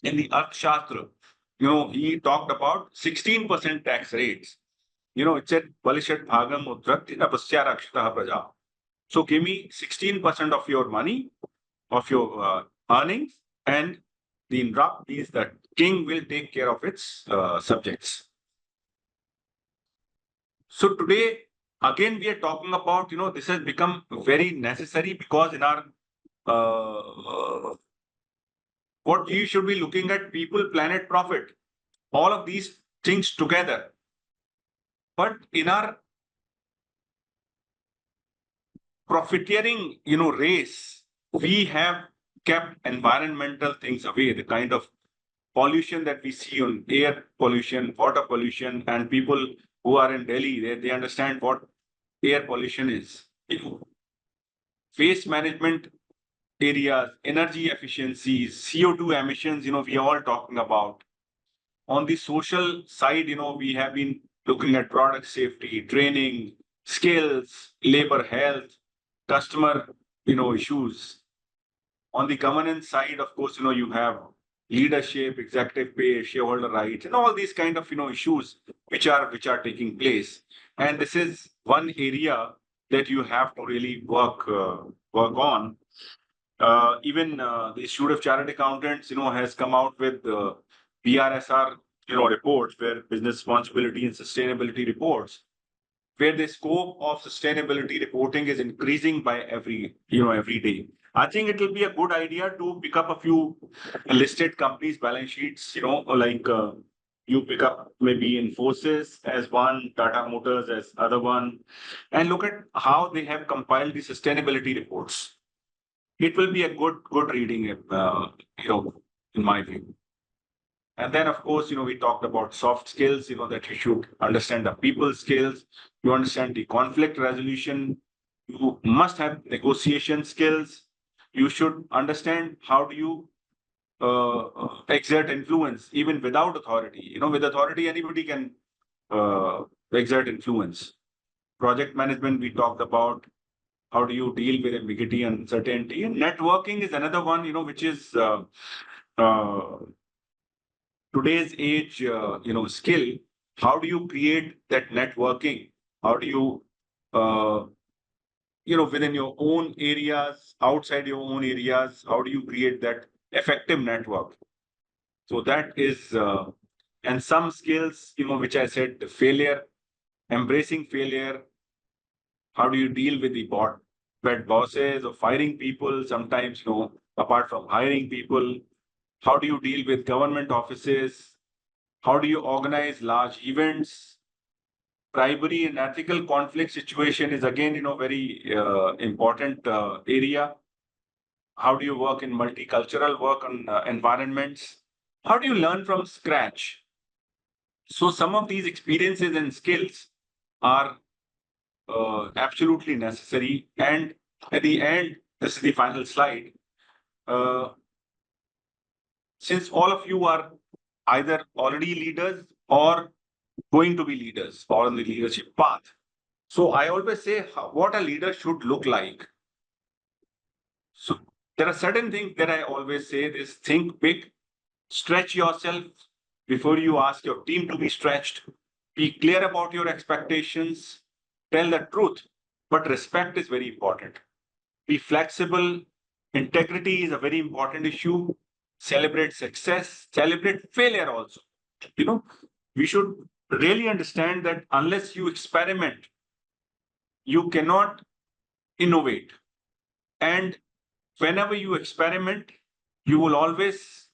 in the Arthashastra, he talked about 16% tax rates. It said, Balishat Bhagam Uttrakti Napasya Rakshitaha Praja. So give me 16% of your money, of your earnings, and the Indra is that king will take care of its subjects. So today, again, we are talking about, this has become very necessary because in our, what you should be looking at, people, planet, profit, all of these things together. But in our profiteering, race, we have kept environmental things away, the kind of pollution that we see on air pollution, water pollution, and people who are in Delhi, they understand what air pollution is. Waste management areas, energy efficiencies, CO2 emissions, we are all talking about. On the social side, we have been looking at product safety, training, skills, labor health, customer, issues. On the governance side, of course, you have leadership, executive pay, shareholder rights, and all these kind of, issues which are taking place. And this is one area that you have to really work on. Even the Institute of Chartered Accountants, has come out with BRSR, reports, where business responsibility and sustainability reports, where the scope of sustainability reporting is increasing by every day. I think it will be a good idea to pick up a few listed companies' balance sheets, like you pick up maybe Infosys as one, Tata Motors as other one, and look at how they have compiled the sustainability reports. It will be a good reading, in my view. And then, of course, we talked about soft skills, that you should understand the people skills, you understand the conflict resolution, you must have negotiation skills, you should understand how do you exert influence even without authority. With authority, anybody can exert influence. Project management, we talked about. How do you deal with ambiguity and uncertainty? And networking is another one, which is today's age, skill. How do you create that networking? How do you, within your own areas, outside your own areas, how do you create that effective network? So that is, and some skills, which I said, the failure, embracing failure. How do you deal with the bad bosses or firing people? Sometimes, apart from hiring people, how do you deal with government offices? How do you organize large events? Bribery and ethical conflict situation is again, very important area. How do you work in multicultural work on environments? How do you learn from scratch? So some of these experiences and skills are absolutely necessary. And at the end, this is the final slide. Since all of you are either already leaders or going to be leaders or on the leadership path, so I always say what a leader should look like. So there are certain things that I always say is think big, stretch yourself before you ask your team to be stretched. Be clear about your expectations, tell the truth but respect is very important. Be flexible. Integrity is a very important issue. Celebrate success, celebrate failure also. We should really understand that unless you experiment, you cannot innovate. And whenever you experiment, you will always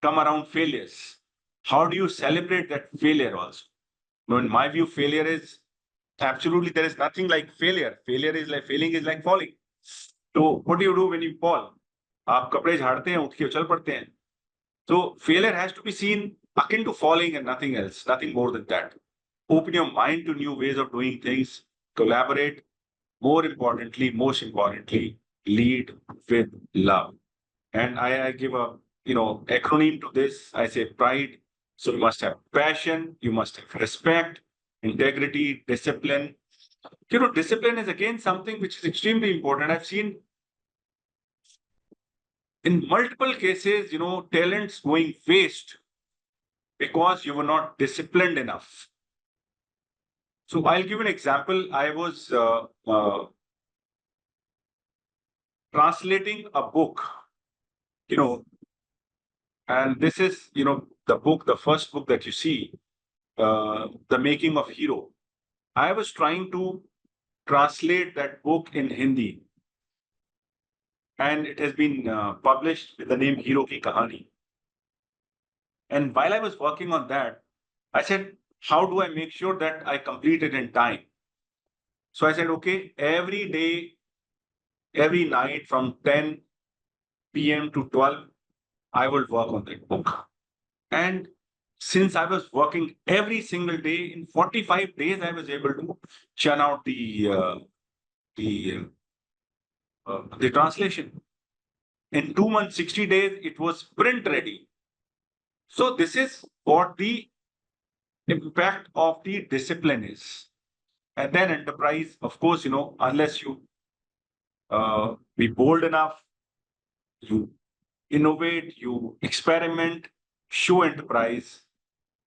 come around failures. How do you celebrate that failure also? In my view, failure is absolutely, there is nothing like failure. Failing is like falling. So what do you do when you fall? आप कपड़े झाड़ते हैं, उठ के उछल पड़ते हैं. So failure has to be seen akin to falling and nothing else, nothing more than that. Open your mind to new ways of doing things, collaborate, most importantly, lead with love. And I give a acronym to this. I say pride. So you must have passion, you must have respect, integrity, discipline. Discipline is again something which is extremely important. I've seen in multiple cases, talents going waste because you were not disciplined enough. So I'll give an example. I was translating a book, and this is, the first book that you see, The Making of Hero. I was trying to translate that book in Hindi, and it has been published with the name Hero Ki Kahani. And while I was working on that, I said, how do I make sure that I complete it in time? So I said, okay, every day, every night from 10 p.m. to 12, I will work on that book. And since I was working every single day, in 45 days, I was able to churn out the translation. In 2 months, 60 days, it was print ready. So this is what the impact of the discipline is. And then enterprise, of course, unless you be bold enough, you innovate, you experiment, show enterprise,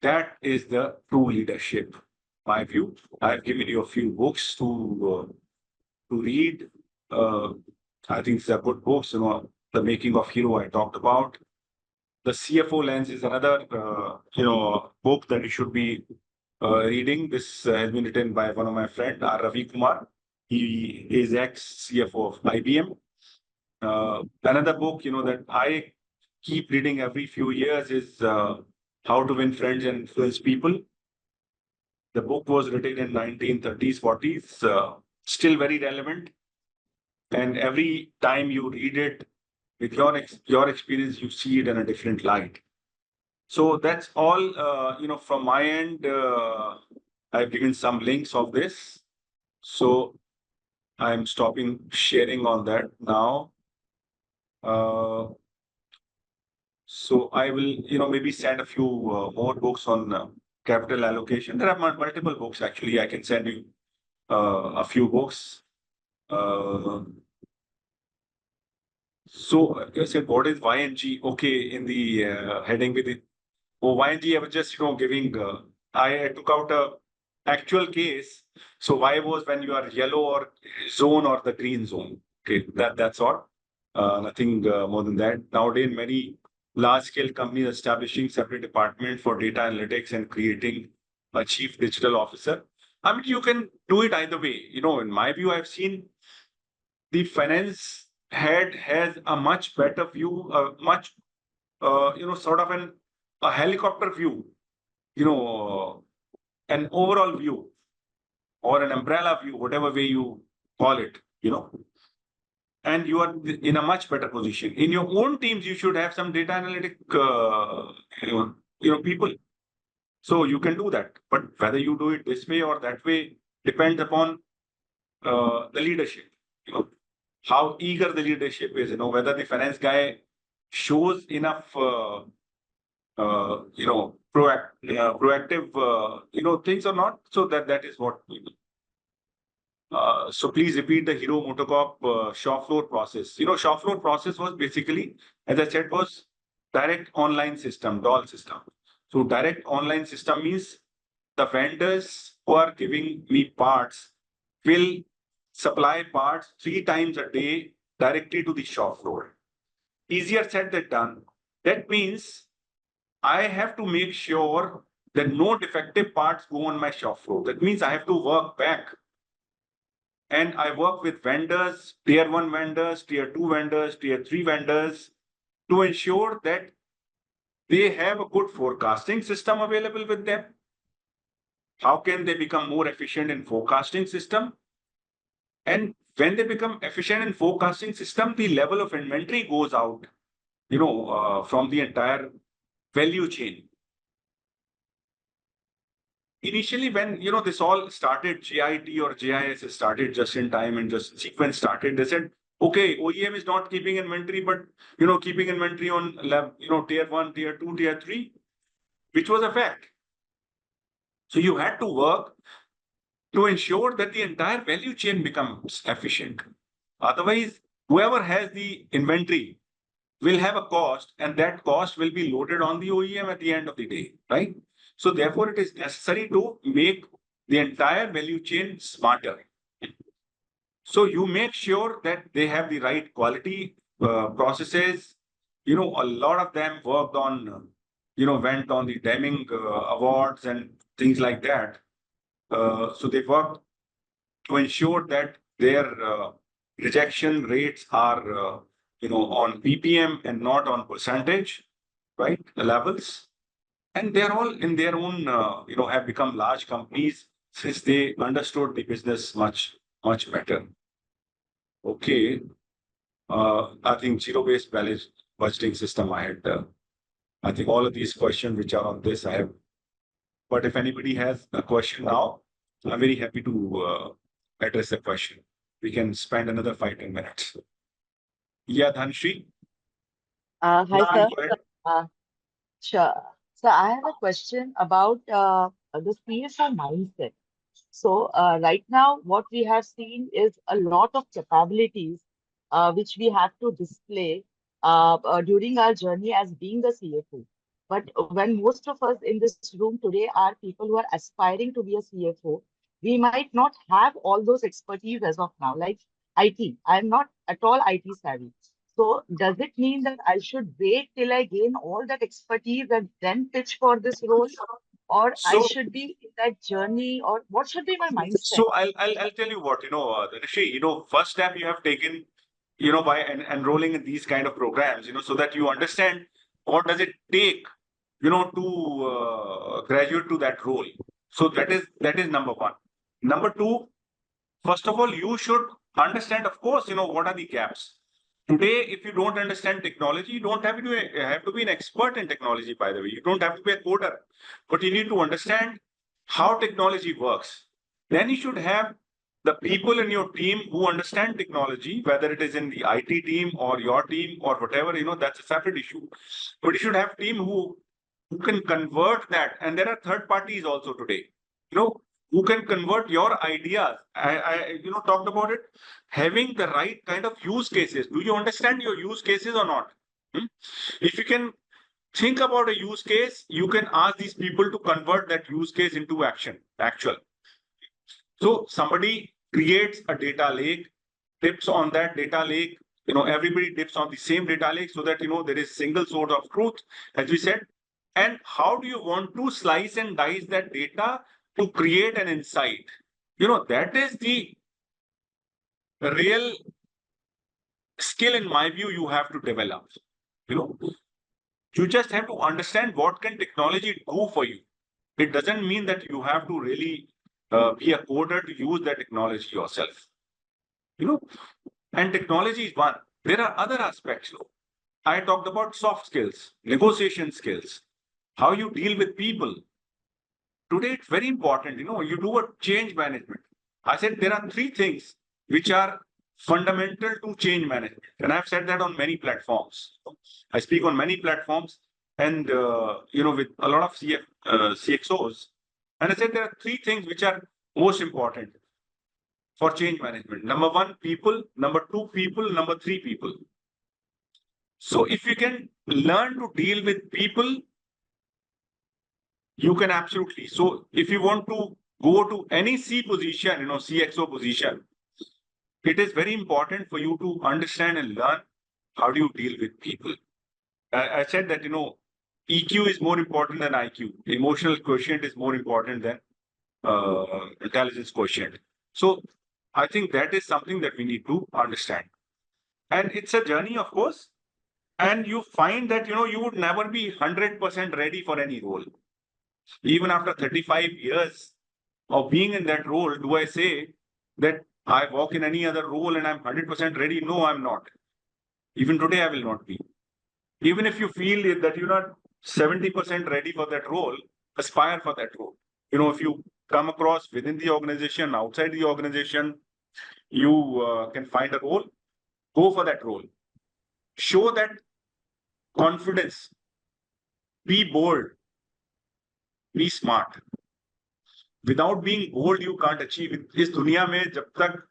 that is the true leadership. My view. I've given you a few books to read. I think these are good books. The Making of Hero I talked about. The CFO Lens is another book that you should be reading. This has been written by one of my friends, R. Ravi Kumar. He is ex-CFO of IBM. Another book, that I keep reading every few years is How to Win Friends and Influence People. The book was written in 1930s, 40s, still very relevant. And every time you read it, with your experience, you see it in a different light. So that's all, from my end. I've given some links of this. So I'm stopping sharing on that now. So I will, maybe send a few more books on capital allocation. There are multiple books, actually. I can send you a few books. So I said, what is YNG? Okay, in the heading with it. Oh, YNG, I was just, giving, I took out a actual case. So Y was when you are yellow or zone or the green zone. Okay, that's all. Nothing more than that. Nowadays, many large-scale companies establishing separate department for data analytics and creating a chief digital officer. I mean, you can do it either way. In my view, I've seen the finance head has a much better view, sort of a helicopter view, an overall view or an umbrella view, whatever way you call it, and you are in a much better position. In your own teams, you should have some data analytic, people. So you can do that. But whether you do it this way or that way depends upon the leadership. How eager the leadership is. Whether the finance guy shows enough, proactive, things or not. So that is what we do. So please repeat the Hero MotoCorp shop floor process. Shop floor process was basically, as I said, was direct online system, DOL system. So direct online system means the vendors who are giving me parts will supply parts 3 times a day directly to the shop floor. Easier said than done. That means I have to make sure that no defective parts go on my shop floor. That means I have to work back. And I work with vendors, tier 1 vendors, tier 2 vendors, tier 3 vendors to ensure that they have a good forecasting system available with them. How can they become more efficient in forecasting system? And when they become efficient in forecasting system, the level of inventory goes out, from the entire value chain. Initially, when this all started, JIT or JIS started just in time and just sequence started, they said, okay, OEM is not keeping inventory, but keeping inventory on tier 1, tier 2, tier 3, which was a fact. So you had to work to ensure that the entire value chain becomes efficient. Otherwise, whoever has the inventory will have a cost, and that cost will be loaded on the OEM at the end of the day, right? So therefore, it is necessary to make the entire value chain smarter. So you make sure that they have the right quality processes. A lot of them worked on, went on the Deming awards and things like that. So they worked to ensure that their rejection rates are, on PPM and not on percentage, right? Levels. And they're all in their own, have become large companies since they understood the business much, much better. Okay. I think zero-based budgeting system, I think all of these questions which are on this, I have. But if anybody has a question now, I'm very happy to address the question. We can spend another 5-10 minutes. Yeah, Dhanshri. Hi, sir. Sure. So I have a question about the CFO mindset. So right now, what we have seen is a lot of capabilities which we have to display during our journey as being a CFO. But when most of us in this room today are people who are aspiring to be a CFO, we might not have all those expertise as of now, like IT. I'm not at all IT savvy. So does it mean that I should wait till I gain all that expertise and then pitch for this role? Or I So, should be in that journey, or what should be my mindset? so I'll tell you what, Rishi, first step you have taken, by enrolling in these kind of programs, so that you understand what does it take, to graduate to that role. So that is number one. Number two, first of all, you should understand, of course, what are the gaps. Today, if you don't understand technology, you don't have to be an expert in technology, by the way. You don't have to be a coder, but you need to understand how technology works. Then you should have the people in your team who understand technology, whether it is in the IT team or your team or whatever, that's a separate issue. But you should have team who can convert that. And there are third parties also today, who can convert your ideas. I talked about it. Having the right kind of use cases. Do you understand your use cases or not? If you can think about a use case, you can ask these people to convert that use case into actual. So somebody creates a data lake, tips on that data lake. Everybody dips on the same data lake so that, there is single source of truth, as we said. And how do you want to slice and dice that data to create an insight? That is the real skill, in my view, you have to develop. You just have to understand what can technology do for you. It doesn't mean that you have to really be a coder to use that technology yourself. And technology is one. There are other aspects. I talked about soft skills, negotiation skills, how you deal with people. Today, it's very important. You do a change management. I said there are 3 things which are fundamental to change management. And I've said that on many platforms. I speak on many platforms and, with a lot of CXOs. And I said there are 3 things which are most important for change management. Number 1, people. Number 2, people. Number 3, people. So if you can learn to deal with people, you can absolutely. So if you want to go to any C position, CXO position, it is very important for you to understand and learn how do you deal with people. I said that, EQ is more important than IQ. Emotional quotient is more important than intelligence quotient. So I think that is something that we need to understand. And it's a journey, of course. And you find that, you would never be 100% ready for any role. Even after 35 years of being in that role, do I say that I walk in any other role and I'm 100% ready? No, I'm not. Even today, I will not be. Even if you feel that you're not 70% ready for that role, aspire for that role. If you come across within the organization, outside the organization, you can find a role, go for that role. Show that confidence. Be bold. Be smart. Without being bold, you can't achieve it. इस दुनिया में जब तक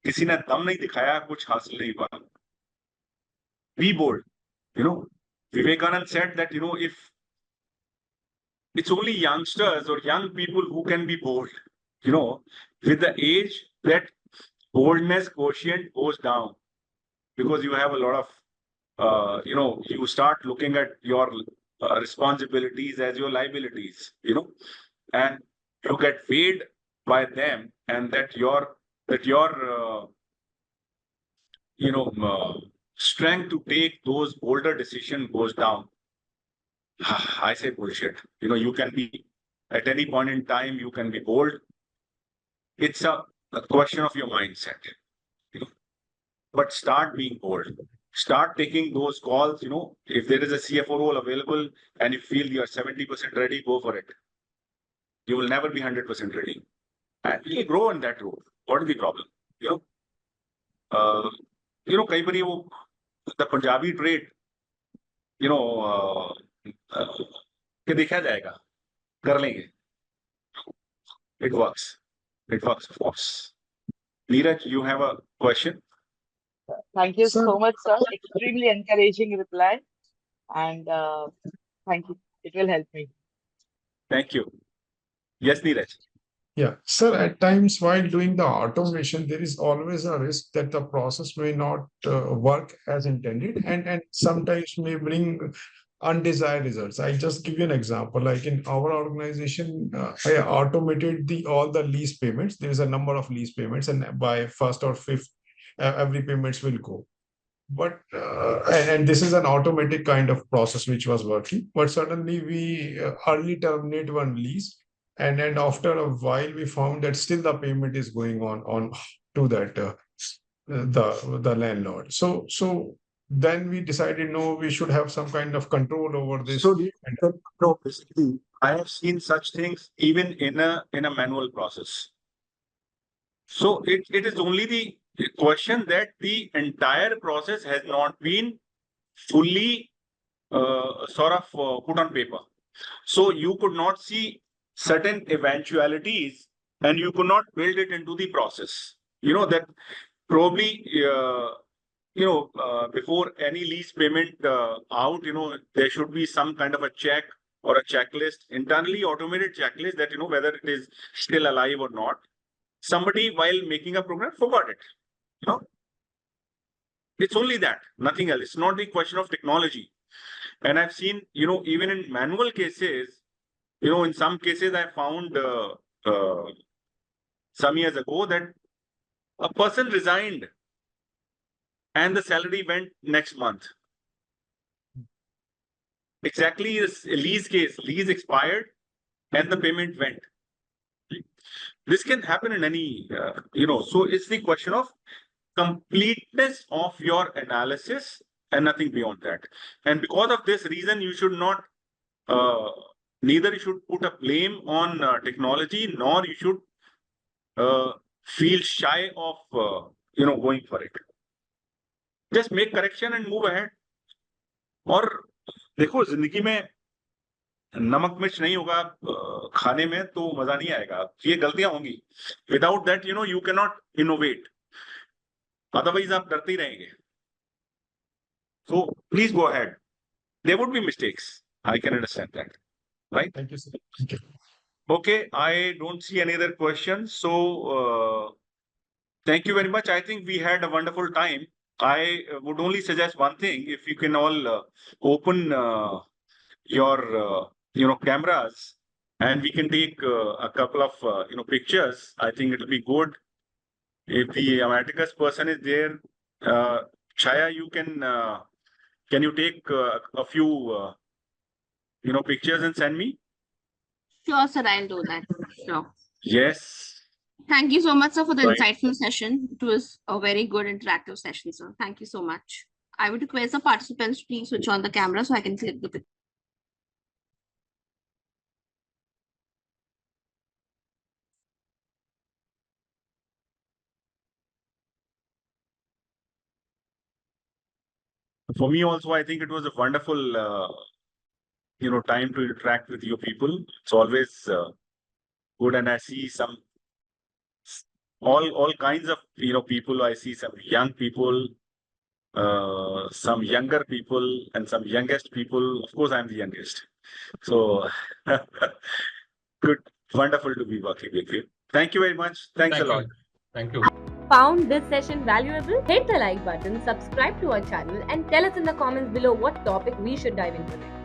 किसी ने दम नहीं दिखाया, कुछ हासिल नहीं हुआ. Be bold. Vivekanand said that, if it's only youngsters or young people who can be bold, with the age, that boldness quotient goes down because you have a lot of, you start looking at your responsibilities as your liabilities, and you get weighed by them, and that your strength to take those bolder decisions goes down. I say bullshit. You can be at any point in time, you can be bold. It's a question of your mindset. But start being bold. Start taking those calls. If there is a CFO role available and you feel you are 70% ready, go for it. You will never be 100% ready. And you will grow in that role. What is the problem? कई बार वो the Punjabi trait, कि देखा जाएगा, कर लेंगे. It works. It works, of course. Neeraj, you have a question? Thank you Sir. so much, sir. Extremely encouraging reply. And thank you. It will help me. Thank you. Yes, Neeraj. Yeah, sir, at times while doing the automation, there is always a risk that the process may not work as intended and sometimes may bring undesired results. I just give you an example. Like in our organization, I automated all the lease payments. There is a number of lease payments, and by first or fifth, every payments will go. But and this is an automatic kind of process which was working. But suddenly we early terminate one lease, and then after a while we found that still the payment is going on to that the landlord. So then we decided, no, we should have some kind of control over this. So, no, basically, I have seen such things even in a manual process. So it is only the question that the entire process has not been fully put on paper. So you could not see certain eventualities and you could not build it into the process. That probably, before any lease payment out, there should be some kind of a check or a checklist, internally automated checklist that, whether it is still alive or not. Somebody, while making a program, forgot it. It's only that, nothing else. It's not the question of technology. And I've seen, even in manual cases, in some cases I found some years ago that a person resigned and the salary went next month. Exactly this lease case, lease expired and the payment went. This can happen in any, so it's the question of completeness of your analysis and nothing beyond that. And because of this reason, you should not, neither you should put a blame on technology, nor you should feel shy of, going for it. Just make correction and move ahead. और देखो, जिंदगी में नमक मिर्च नहीं होगा खाने में तो मजा नहीं आएगा. ये गलतियां होंगी. Without that, you cannot innovate. Otherwise, आप डरते ही रहेंगे. So please go ahead. There would be mistakes. I can understand that. Right? Thank you, sir. Thank you. Okay, I don't see any other questions. So Thank you very much. I think we had a wonderful time. I would only suggest one thing: if you can all open your cameras, and we can take a couple of pictures. I think it'll be good if the Imarticus person is there. Chaya, can you take a few pictures and send me? Sure, sir, I'll do that. Sure. Yes. Thank you so much, sir, for the Right. insightful session. It was a very good interactive session, sir. Thank you so much. I would request the participants to please switch on the camera so I can click the picture. For me also, I think it was a wonderful time to interact with you people. It's always good, and I see some all kinds of people. I see some young people, some younger people, and some youngest people. Of course, I'm the youngest. So good, wonderful to be working with you. Thank you very much. Thanks a lot. Thank you. Found this session valuable? Hit the like button, subscribe to our channel, and tell us in the comments below what topic we should dive into next.